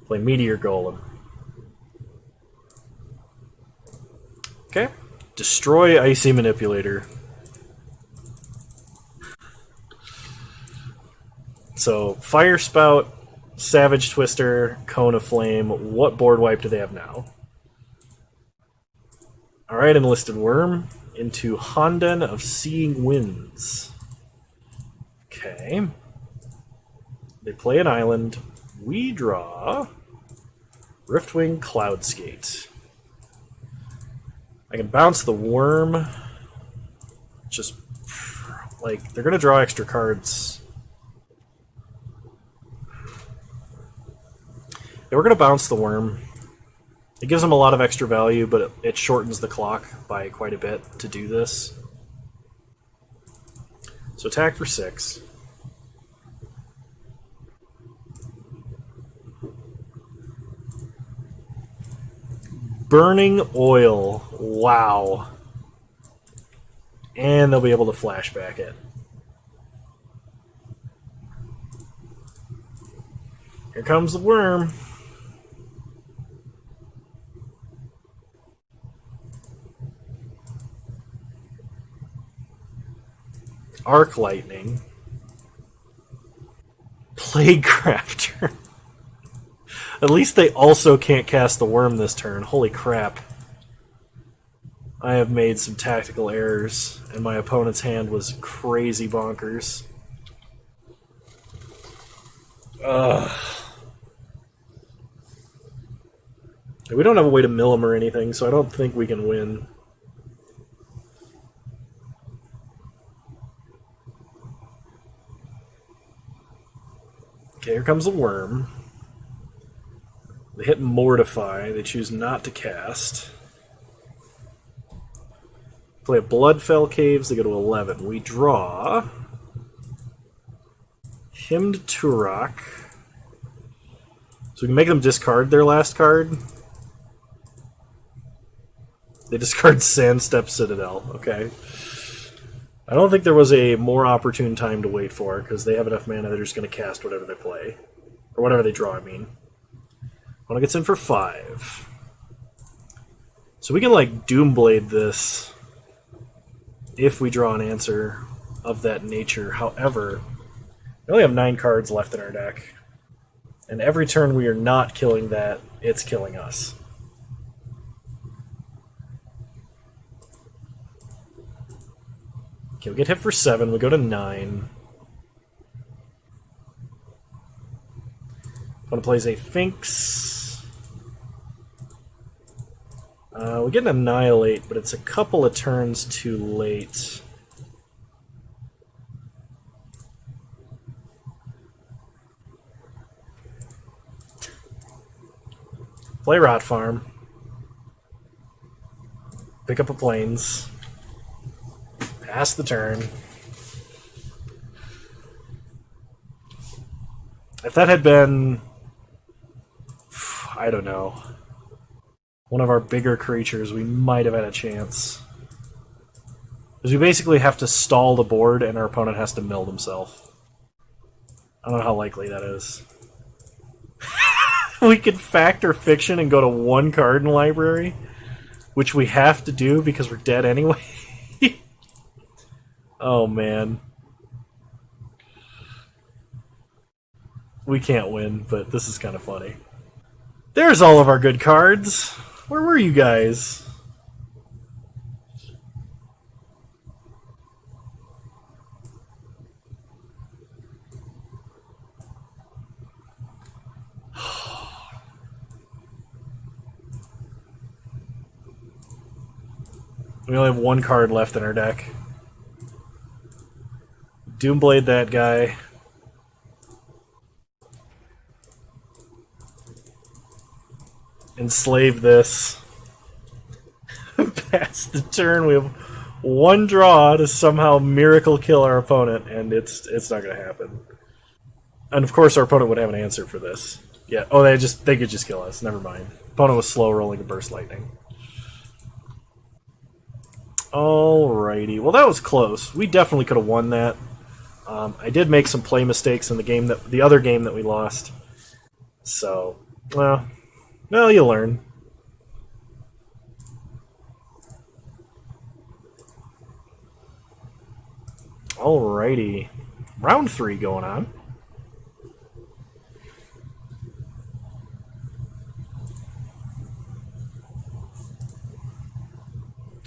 Play Meteor Golem. Okay. Destroy Icy Manipulator. So, Fire Spout, Savage Twister, Cone of Flame. What board wipe do they have now? Alright, Enlisted Worm into Honden of Seeing Winds. Okay. They play an island. We draw Riftwing Cloudskate. I can bounce the Worm. Just, like, they're going to draw extra cards. Yeah, we're going to bounce the Worm. It gives them a lot of extra value, but it shortens the clock by quite a bit to do this. So attack for 6. Burning Oil. Wow. And they'll be able to flashback it. Here comes the Worm. Arc Lightning. Plague Crafter. At least they also can't cast the Worm this turn. Holy crap. I have made some tactical errors, and my opponent's hand was crazy bonkers. Ugh. We don't have a way to mill him or anything, so I don't think we can win. Okay, here comes the Worm. They hit Mortify. They choose not to cast. Play a Bloodfell Caves. They go to 11. We draw Hymned Turok. So we can make them discard their last card. They discard Sandstep Citadel. Okay. I don't think there was a more opportune time to wait for, because they have enough mana they're just going to cast whatever they play. Or whatever they draw, I mean. Opponent gets in for 5. So we can, like, Doomblade this if we draw an answer of that nature. However, we only have 9 cards left in our deck. And every turn we are not killing that, it's killing us. Okay, we get hit for 7. We go to 9. Opponent plays a Finks. We get an Annihilate, but it's a couple of turns too late. Play Rot Farm. Pick up a Plains. Pass the turn. If that had been, I don't know, one of our bigger creatures, we might have had a chance. Because we basically have to stall the board and our opponent has to mill himself. I don't know how likely that is. We could factor Fiction and go to one card in the library, which we have to do because we're dead anyway. Oh man. We can't win, but this is kind of funny. There's all of our good cards. Where were you guys? We only have one card left in our deck. Doomblade that guy. Enslave this. Pass the turn. We have one draw to somehow miracle kill our opponent, and it's not going to happen. And of course, our opponent would have an answer for this. Yeah. Oh, they could just kill us. Never mind. Opponent was slow rolling a Burst Lightning. Alrighty. Well, that was close. We definitely could have won that. I did make some play mistakes in the other game that we lost. So, well, you learn. Alrighty. Round 3 going on.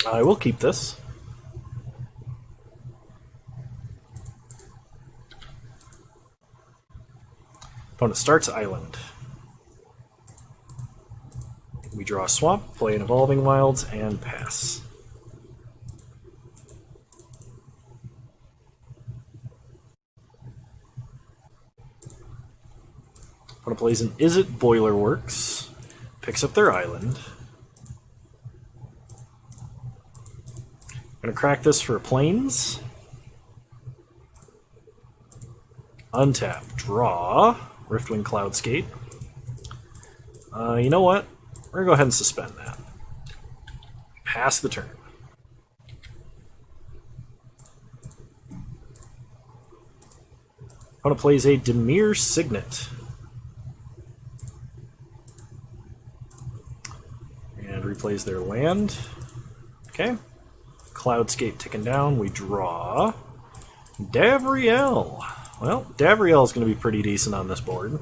I will keep this. Opponent starts Island. We draw a Swamp, play an Evolving Wilds, and pass. Opponent plays an Is It Boiler Works, picks up their island. Gonna crack this for Plains. Untap, draw, Riftwing Cloudscape. You know what? We're gonna go ahead and suspend that. Pass the turn. Opponent plays a Dimir Signet. And replays their land. Okay. Cloudscape ticking down. We draw Davriel. Well, Davriel is going to be pretty decent on this board.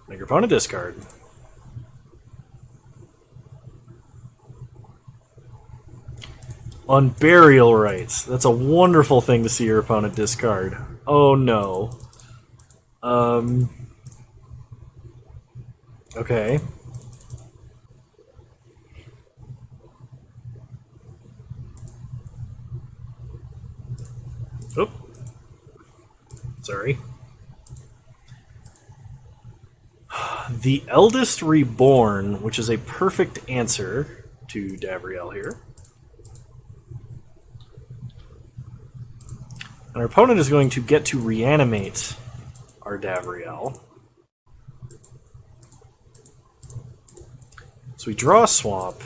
Make your opponent discard. Unburial Rights. That's a wonderful thing to see your opponent discard. Oh no. Okay. Oop. Sorry. The Eldest Reborn, which is a perfect answer to Davriel here. And our opponent is going to get to reanimate our Davriel. So we draw a Swamp.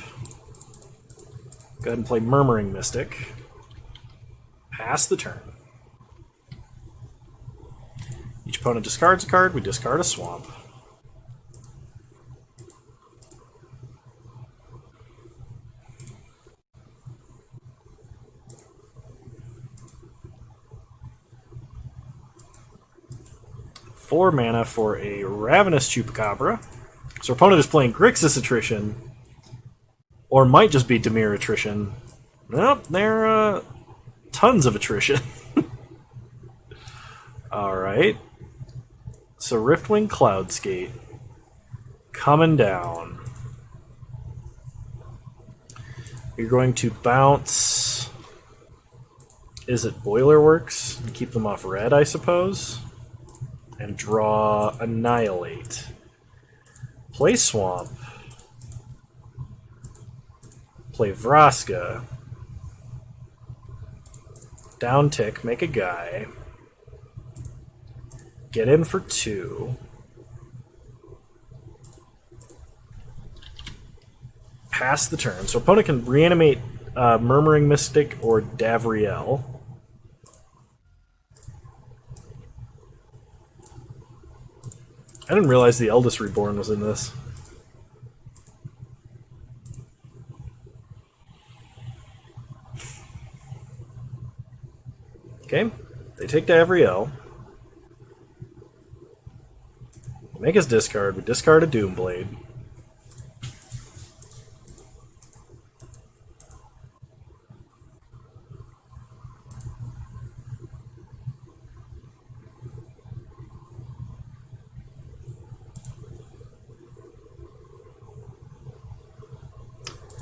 Go ahead and play Murmuring Mystic. Pass the turn. Each opponent discards a card, we discard a Swamp. Four mana for a Ravenous Chupacabra. So our opponent is playing Grixis Attrition, or might just be Dimir Attrition. Nope, they're tons of attrition. Alright. So Riftwing Cloudskate coming down. You're going to bounce... Is it Boilerworks? And keep them off red, I suppose. And draw Annihilate. Play Swamp. Play Vraska. Down tick, make a guy. Get in for 2. Pass the turn. So opponent can reanimate Murmuring Mystic or Davriel. I didn't realize the Eldest Reborn was in this. Okay, they take Davriel. Make his discard. We discard a Doomblade.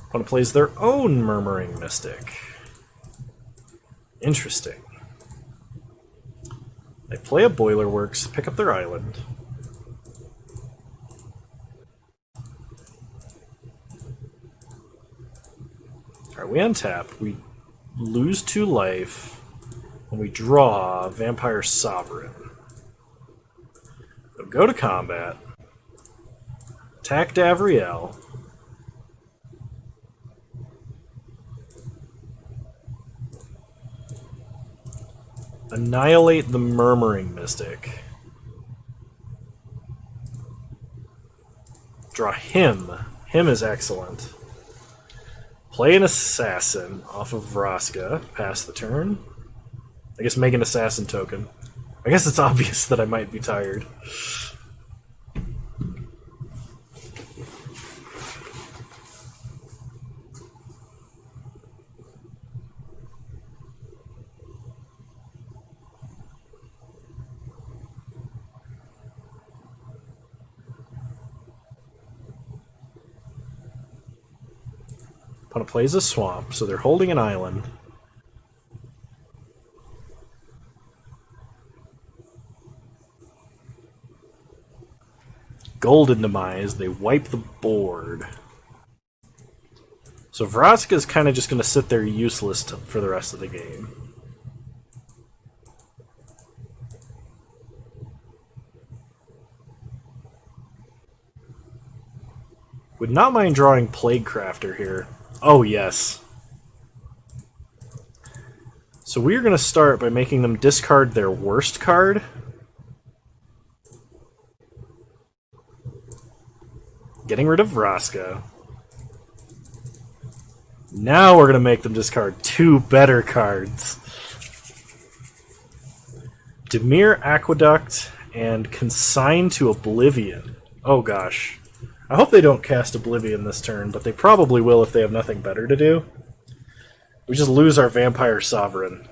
Opponent plays their own Murmuring Mystic. Interesting. They play a Boilerworks, pick up their island. Alright, we untap, we lose 2 life, and we draw Vampire Sovereign. So go to combat, attack Davriel, annihilate the Murmuring Mystic, draw him. Him is excellent. Play an Assassin off of Vraska, pass the turn. I guess make an Assassin token. I guess it's obvious that I might be tired. Opponent plays a swamp, so they're holding an island. Golden Demise, they wipe the board. So Vraska is kind of just going to sit there useless for the rest of the game. Would not mind drawing Plaguecrafter here. Oh, yes. So we're going to start by making them discard their worst card. Getting rid of Vraska. Now we're going to make them discard 2 better cards. Dimir Aqueduct and Consign to Oblivion. Oh gosh. I hope they don't cast Oblivion this turn, but they probably will if they have nothing better to do. We just lose our Vampire Sovereign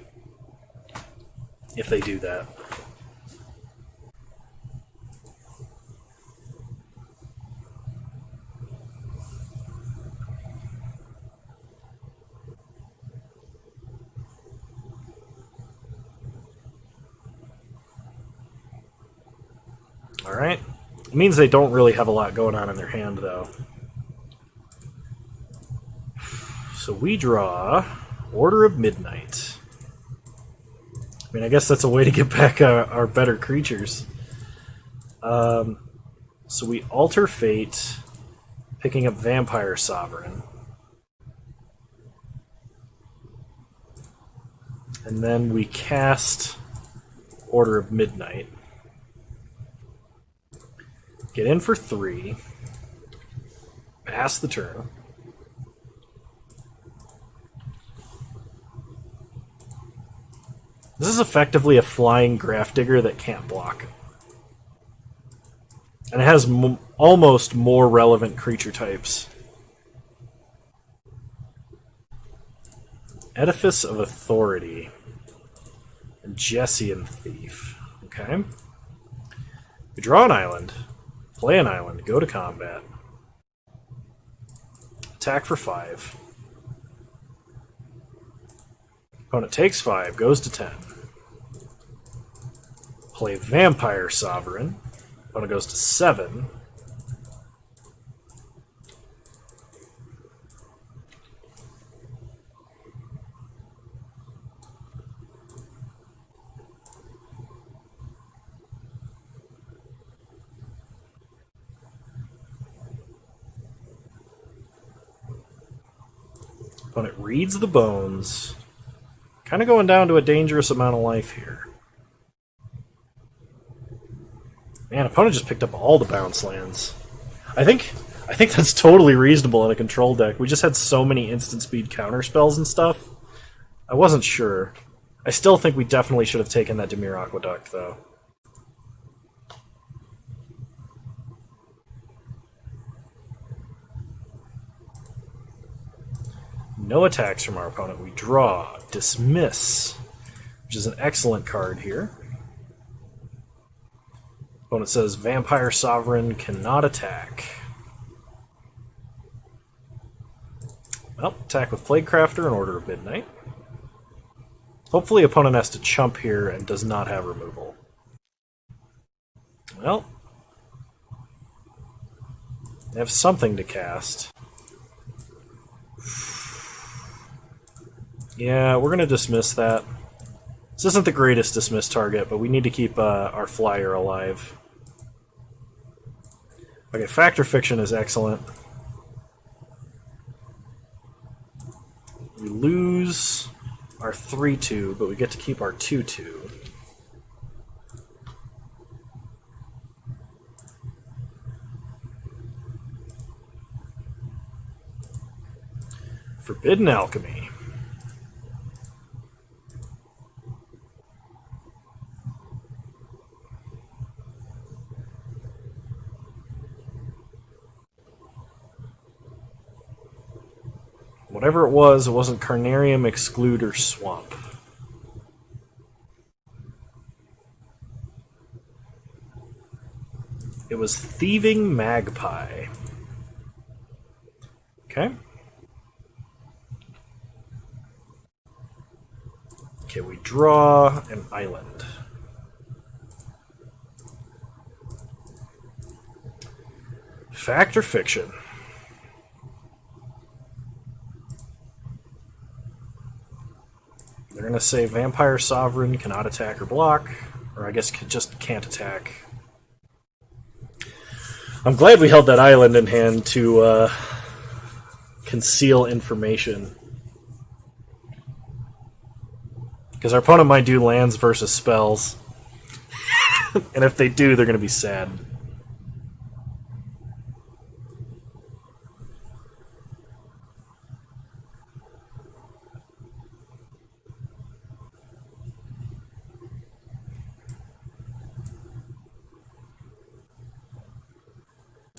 if they do that. Alright. It means they don't really have a lot going on in their hand, though. So we draw Order of Midnight. I mean, I guess that's a way to get back our better creatures. So we alter Fate, picking up Vampire Sovereign. And then we cast Order of Midnight. Get in for 3. Pass the turn. This is effectively a flying Grafdigger that can't block. And it has almost more relevant creature types. Edifice of Authority. And Jessian Thief. Okay. We draw an island, play an island, go to combat. Attack for 5. Opponent takes 5, goes to 10. Play Vampire Sovereign. Opponent goes to 7. Opponent reads the bones. Kind of going down to a dangerous amount of life here. Man, opponent just picked up all the bounce lands. I think that's totally reasonable in a control deck. We just had so many instant speed counter spells and stuff. I wasn't sure. I still think we definitely should have taken that Dimir Aqueduct, though. No attacks from our opponent. We draw Dismiss, which is an excellent card here. Opponent says Vampire Sovereign cannot attack. Well, attack with Plaguecrafter in Order of Midnight. Hopefully opponent has to chump here and does not have removal. Well, they have something to cast. Yeah, we're going to dismiss that. This isn't the greatest dismiss target, but we need to keep our flyer alive. Okay, Fact or Fiction is excellent. We lose our 3-2, but we get to keep our 2-2. Forbidden Alchemy. Whatever it wasn't Carnarium, Exclude, or Swamp. It was Thieving Magpie. Okay. Okay, we draw an island. Fact or Fiction? They're going to say Vampire Sovereign cannot attack or block, or I guess just can't attack. I'm glad we held that island in hand to conceal information. Because our opponent might do lands versus spells. And if they do, they're going to be sad.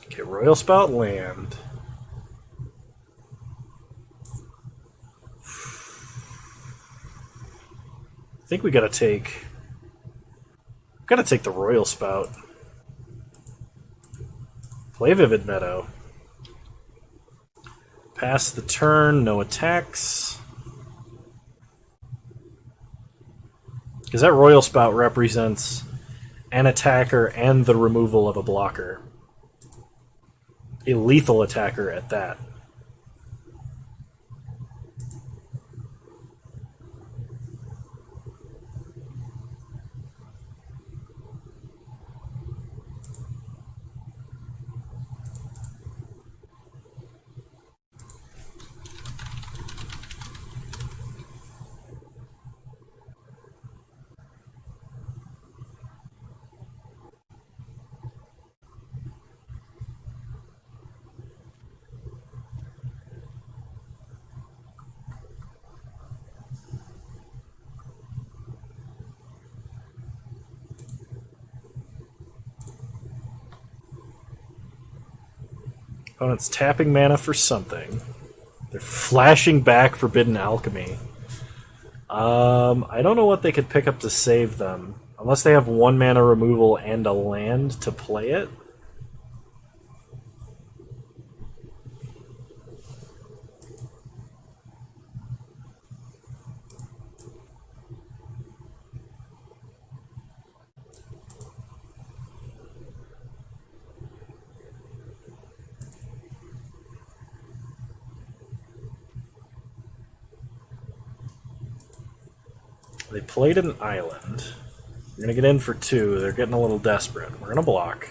Okay, Royal Spout land. I think we gotta take the Royal Spout. Play Vivid Meadow. Pass the turn, no attacks. Because that Royal Spout represents an attacker and the removal of a blocker. A lethal attacker at that. Opponent's tapping mana for something. They're flashing back Forbidden Alchemy. I don't know what they could pick up to save them. I'm Unless they have 1 mana removal and a land to play it. They played an island. We're going to get in for 2. They're getting a little desperate. We're going to block.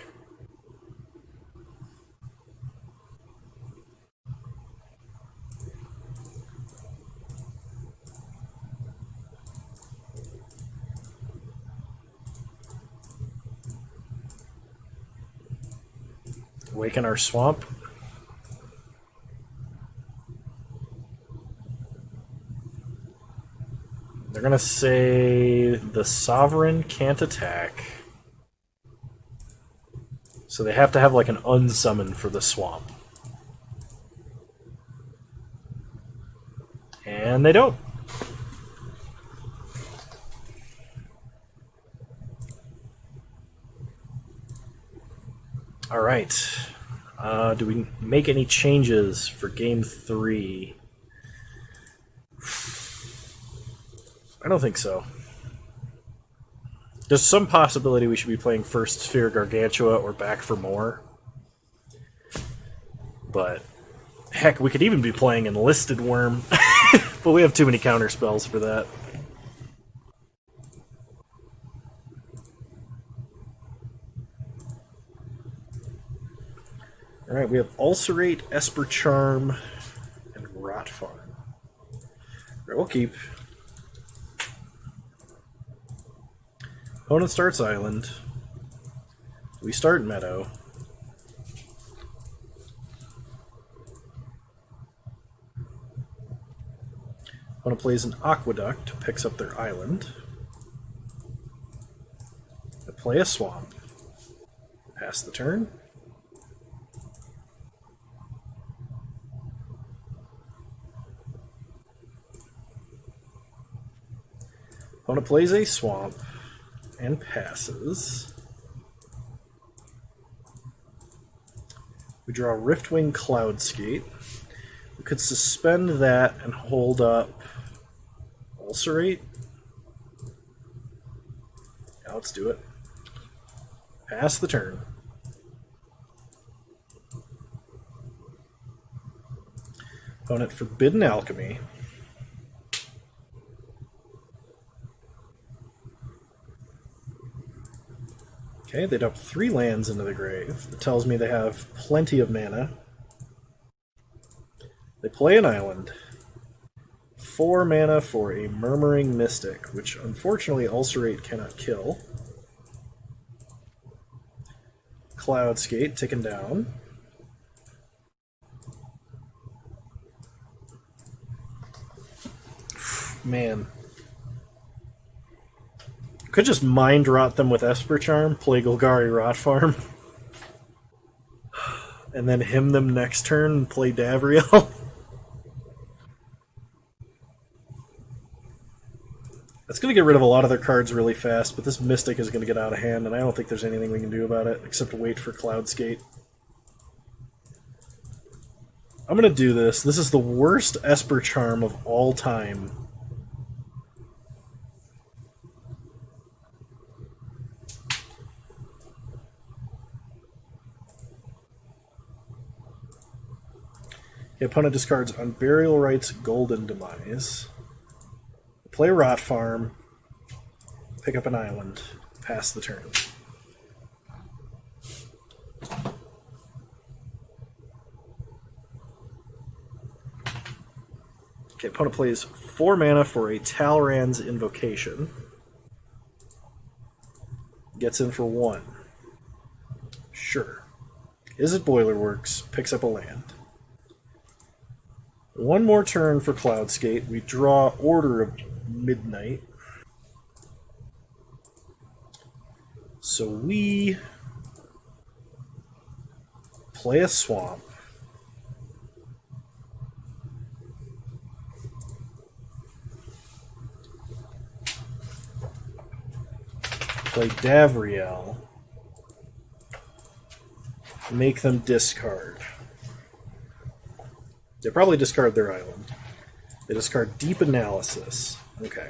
Awaken our swamp. They're going to say the Sovereign can't attack. So they have to have like an unsummon for the swamp. And they don't. Alright. Do we make any changes for game 3? I don't think so. There's some possibility we should be playing first Sphere Gargantua or back for more. But, heck, we could even be playing Enlisted Worm. But we have too many counter spells for that. Alright, we have Ulcerate, Esper Charm, and Rot Farm. Alright, we'll keep. Opponent starts Island. We start Meadow. Opponent plays an Aqueduct, picks up their Island. I play a Swamp. Pass the turn. Opponent plays a Swamp and passes. We draw Riftwing Cloudskate. We could suspend that and hold up Ulcerate. Yeah, let's do it. Pass the turn. Opponent Forbidden Alchemy. Okay, they dump 3 lands into the grave. That tells me they have plenty of mana. They play an island. 4 mana for a Murmuring Mystic, which unfortunately Ulcerate cannot kill. Cloudskate taken down. Man. Could just Mind Rot them with Esper Charm, play Golgari Rot Farm, and then hymn them next turn and play Davriel. That's going to get rid of a lot of their cards really fast, but this Mystic is going to get out of hand, and I don't think there's anything we can do about it except wait for Cloudskate. I'm going to do this. This is the worst Esper Charm of all time. The opponent discards Unburial Rites Golden Demise. Play Rot Farm. Pick up an island. Pass the turn. Okay, opponent plays 4 mana for a Talrand's Invocation. Gets in for 1. Sure. Is it Boilerworks? Picks up a land. 1 more turn for Cloudskate. We draw Order of Midnight. So we play a Swamp. Play Davriel. Make them discard. They probably discard their island. They discard Deep Analysis. Okay.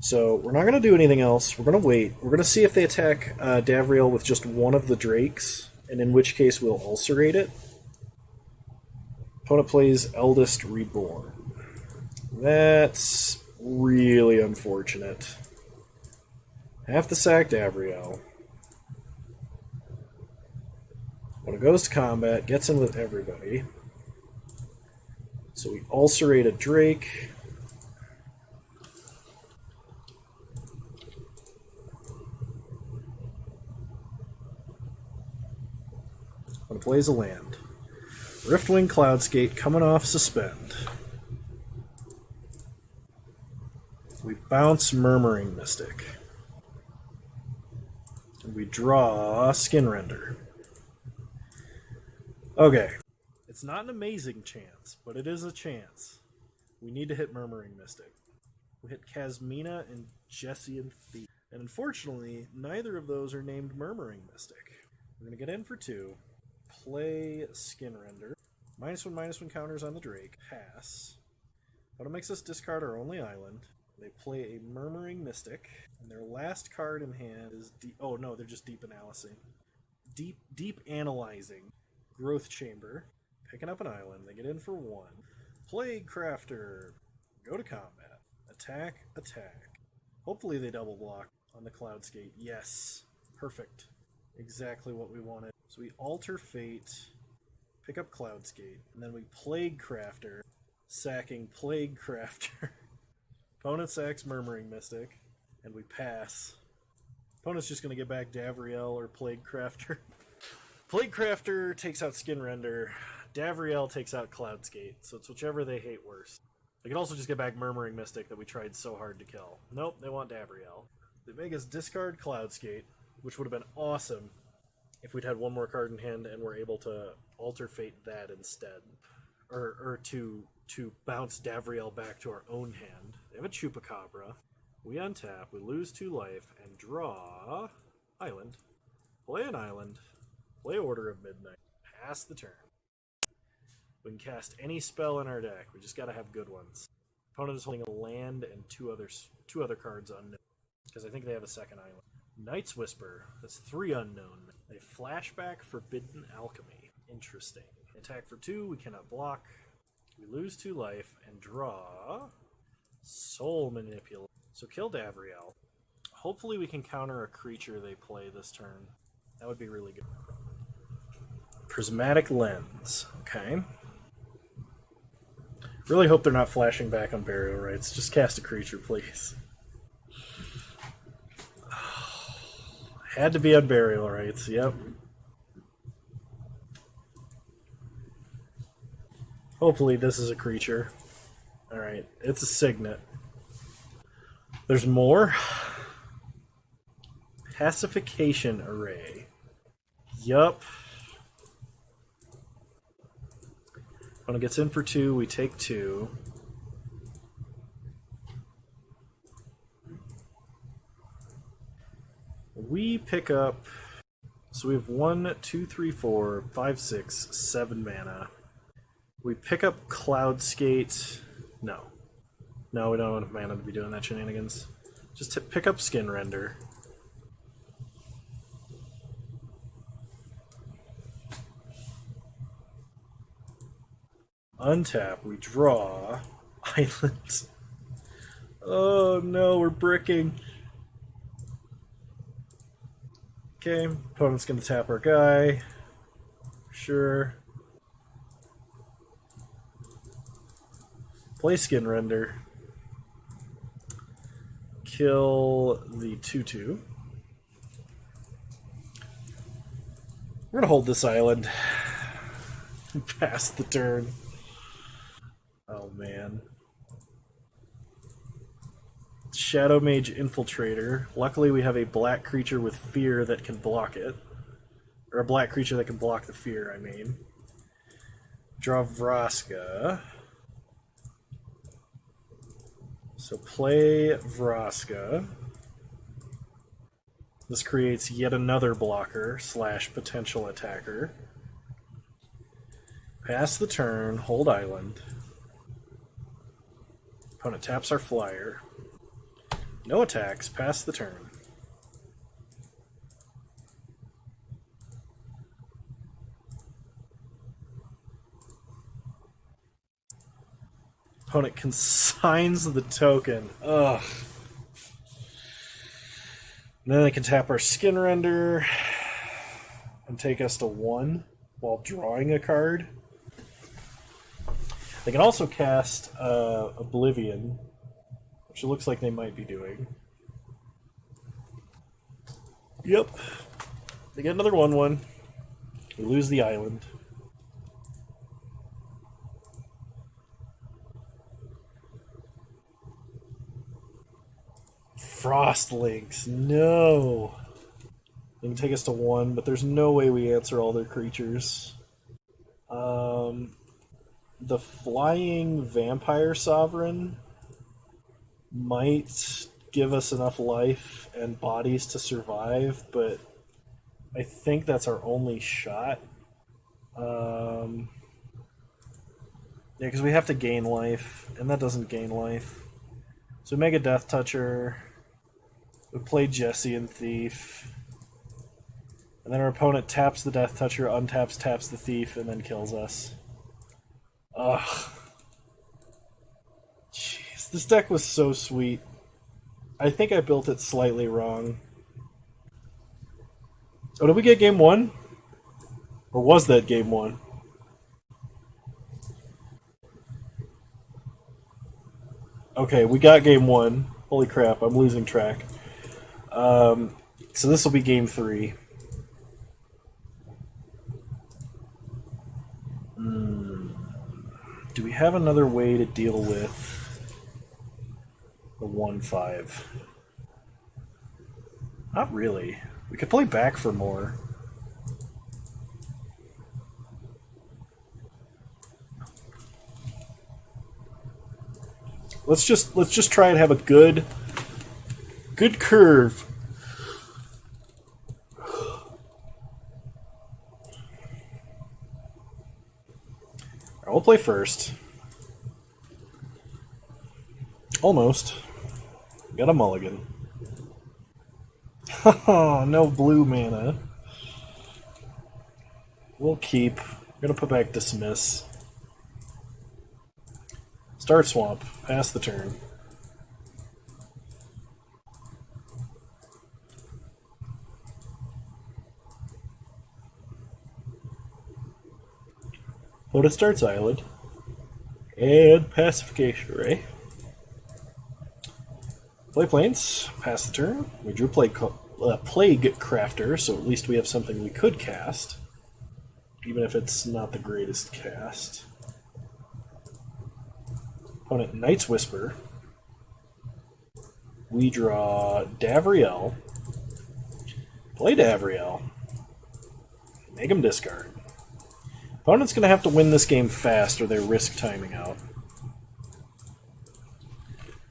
So we're not going to do anything else. We're going to wait. We're going to see if they attack Davriel with just one of the drakes, and in which case we'll ulcerate it. Opponent plays Eldest Reborn. That's really unfortunate. Have to sack Davriel. When it goes to combat, gets in with everybody. So we ulcerate a Drake. When it plays a land. Riftwing Cloudskate coming off Suspend. We bounce Murmuring Mystic. And we draw Skinrender. Okay. It's not an amazing chance, but it is a chance. We need to hit Murmuring Mystic. We hit Kasmina and Jessian Thief. And unfortunately, neither of those are named Murmuring Mystic. We're going to get in for 2. Play Skinrender. -1/-1 counters on the Drake. Pass. But it makes us discard our only island. They play a Murmuring Mystic. And their last card in hand is... oh no, they're just Deep Analyzing. Deep Analyzing. Growth Chamber. Picking up an island. They get in for 1. Plague Crafter. Go to combat. Attack, attack. Hopefully they double block on the Cloudskate. Yes. Perfect. Exactly what we wanted. So we alter Fate, pick up Cloudskate, and then we Plague Crafter, sacking Plague Crafter. Opponent sacks Murmuring Mystic, and we pass. Opponent's just going to get back Davriel or Plague Crafter. Plague Crafter takes out Skinrender. Davriel takes out Cloudskate, so it's whichever they hate worse. They could also just get back Murmuring Mystic that we tried so hard to kill. Nope, they want Davriel. They make us discard Cloudskate, which would have been awesome if we'd had one more card in hand and were able to alter Fate that instead. Or to bounce Davriel back to our own hand. They have a Chupacabra. We untap, we lose 2 life, and draw island. Play an island. Play Order of Midnight. Pass the turn. We can cast any spell in our deck. We just gotta have good ones. Opponent is holding a land and two other cards unknown. Because I think they have a second island. Night's Whisper. That's 3 unknown. A flashback Forbidden Alchemy. Interesting. Attack for 2. We cannot block. We lose 2 life and draw Soul Manipulation. So kill Davriel. Hopefully we can counter a creature they play this turn. That would be really good. Prismatic Lens. Okay. Really hope they're not flashing back on Burial Rites. Just cast a creature, please. Had to be on Burial Rites, yep. Hopefully this is a creature. Alright, it's a Signet. There's more. Pacification Array. Yup. When it gets in for 2, we take 2. We pick up, so we have 1, 2, 3, 4, 5, 6, 7 mana. We pick up Cloudskate. No. No, we don't have enough mana to be doing that shenanigans. Just pick up Skinrender. Untap, we draw Island. Oh no, we're bricking. Okay, opponent's gonna tap our guy. Sure. Play Skinrender. Kill the 2/2. We're gonna hold this island. Pass the turn. Oh man. Shadow Mage Infiltrator. Luckily we have a black creature with fear that can block it. Or a black creature that can block the fear, I mean. Draw Vraska. So play Vraska. This creates yet another blocker / potential attacker. Pass the turn, hold island. Opponent taps our flyer. No attacks, pass the turn. Opponent consigns the token. Ugh. And then they can tap our Skin Render and take us to 1 while drawing a card. They can also cast Oblivion, which it looks like they might be doing. Yep. They get another 1/1. We lose the island. Frostlinks, no. They can take us to 1, but there's no way we answer all their creatures. The Flying Vampire Sovereign might give us enough life and bodies to survive, but I think that's our only shot. Yeah, because we have to gain life, and that doesn't gain life. So we make a Death Toucher. We play Jesse and Thief. And then our opponent taps the Death Toucher, untaps, taps the Thief, and then kills us. Ugh. Jeez, this deck was so sweet. I think I built it slightly wrong. Oh, did we get game 1? Or was that game 1? Okay, we got game 1. Holy crap, I'm losing track. So this will be game 3. Do we have another way to deal with the 1/5? Not really. We could play back for more. Let's just try and have a good curve. Alright, we'll play first. Almost. Got a mulligan. Oh, no blue mana. We'll keep. I'm gonna put back Dismiss. Start Swamp. Pass the turn. Opponent starts Island. And Pacification Ray. Play Plains. Pass the turn. We drew Plague Crafter, so at least we have something we could cast. Even if it's not the greatest cast. Opponent Knight's Whisper. We draw Davriel. Play Davriel. Make him discard. Opponent's going to have to win this game fast or they risk timing out.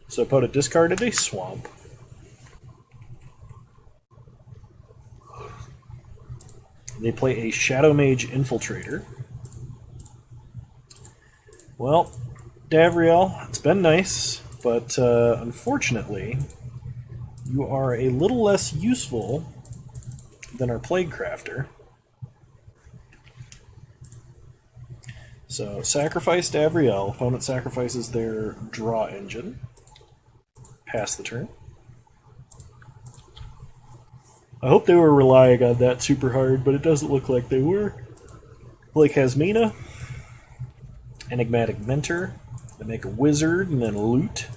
So opponent discarded a Swamp. They play a Shadow Mage Infiltrator. Well, Davriel, it's been nice, but unfortunately, you are a little less useful than our Plague Crafter. So, sacrifice Davriel. Opponent sacrifices their draw engine. Pass the turn. I hope they were relying on that super hard, but it doesn't look like they were. Blake has Mina. Enigmatic Mentor. They make a wizard and then loot.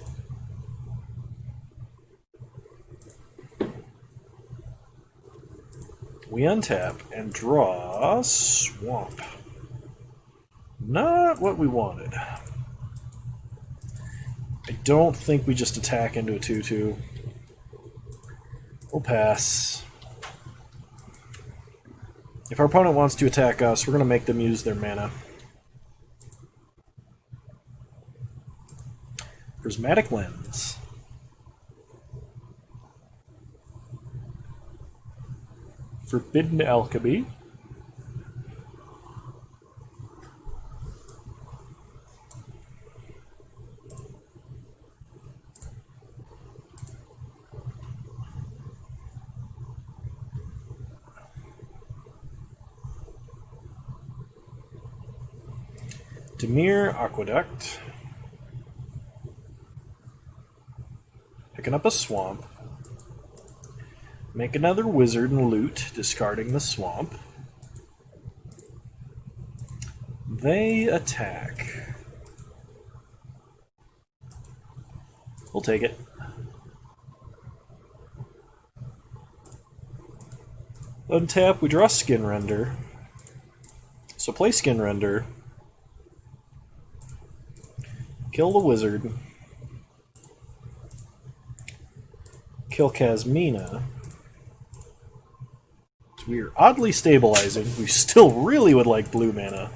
We untap and draw Swamp. Not what we wanted. I don't think we just attack into a 2/2. We'll pass. If our opponent wants to attack us, we're going to make them use their mana. Prismatic Lens. Forbidden Alchemy. Dimir Aqueduct. Picking up a swamp. Make another wizard and loot, discarding the swamp. They attack. We'll take it. Untap, we draw Skin Render. So play Skin Render. Kill the wizard. Kill Kasmina. We are oddly stabilizing. We still really would like blue mana.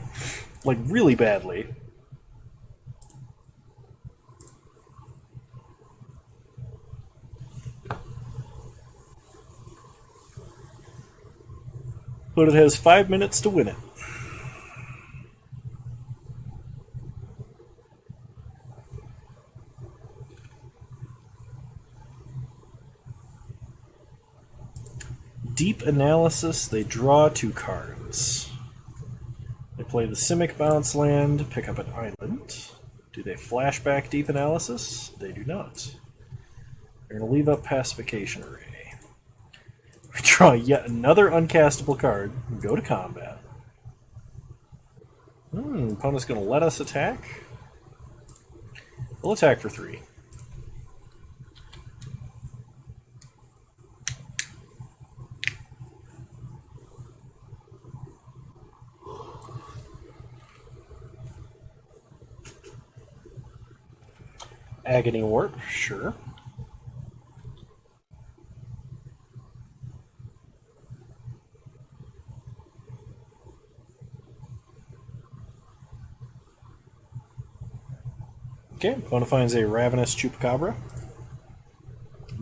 Like, really badly. But it has 5 minutes to win it. Deep Analysis, they draw 2 cards. They play the Simic Bounce land, pick up an island. Do they flashback Deep Analysis? They do not. They're going to leave up Pacification Array. We draw yet another uncastable card, and go to combat. Opponent's going to let us attack. We'll attack for 3. Agony Warp, sure. Okay, opponent finds a Ravenous Chupacabra.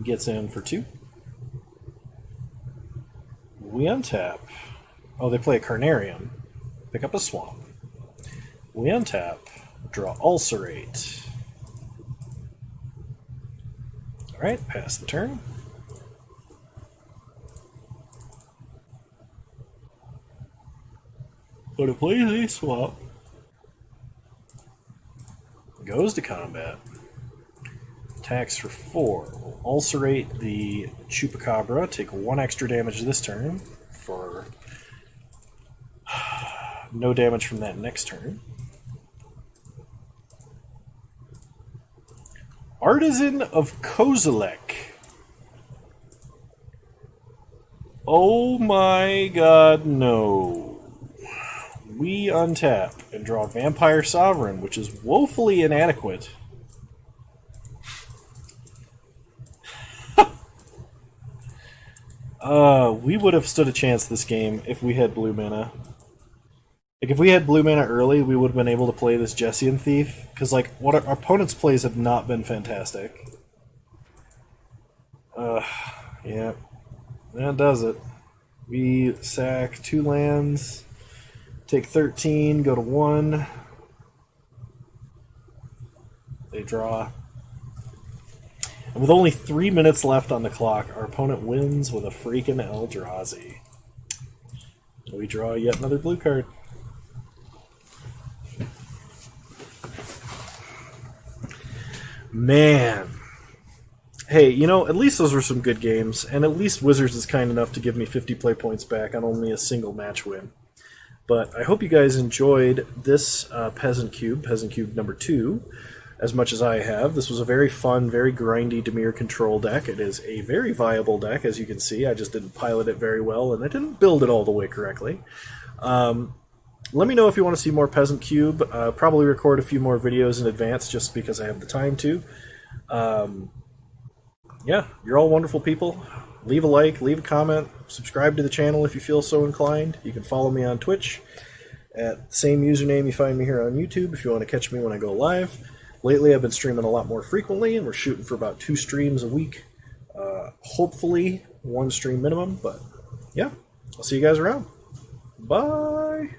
Gets in for 2. We untap. Oh, they play a Carnarium. Pick up a Swamp. We untap. Draw Ulcerate. Alright, pass the turn. But it plays a swap. Goes to combat. Attacks for 4. We'll ulcerate the Chupacabra. Take 1 extra damage this turn for no damage from that next turn. Artisan of Kozilek. Oh my god, no. We untap and draw Vampire Sovereign, which is woefully inadequate. We would have stood a chance this game if we had blue mana. Like, if we had blue mana early, we would have been able to play this Jessian Thief, because, like, what our opponent's plays have not been fantastic. Yeah. That does it. We sack 2 lands, take 13, go to 1. They draw. And with only 3 minutes left on the clock, our opponent wins with a freaking Eldrazi. We draw yet another blue card. Man. Hey, you know, at least those were some good games, and at least Wizards is kind enough to give me 50 play points back on only a single match win. But I hope you guys enjoyed this Peasant Cube number 2, as much as I have. This was a very fun, very grindy Dimir control deck. It is a very viable deck, as you can see. I just didn't pilot it very well, and I didn't build it all the way correctly. Let me know if you want to see more Peasant Cube. Probably record a few more videos in advance just because I have the time to. Yeah, you're all wonderful people. Leave a like, leave a comment, subscribe to the channel if you feel so inclined. You can follow me on Twitch at the same username you find me here on YouTube if you want to catch me when I go live. Lately I've been streaming a lot more frequently, and we're shooting for about 2 streams a week. Hopefully 1 stream minimum, but yeah. I'll see you guys around. Bye!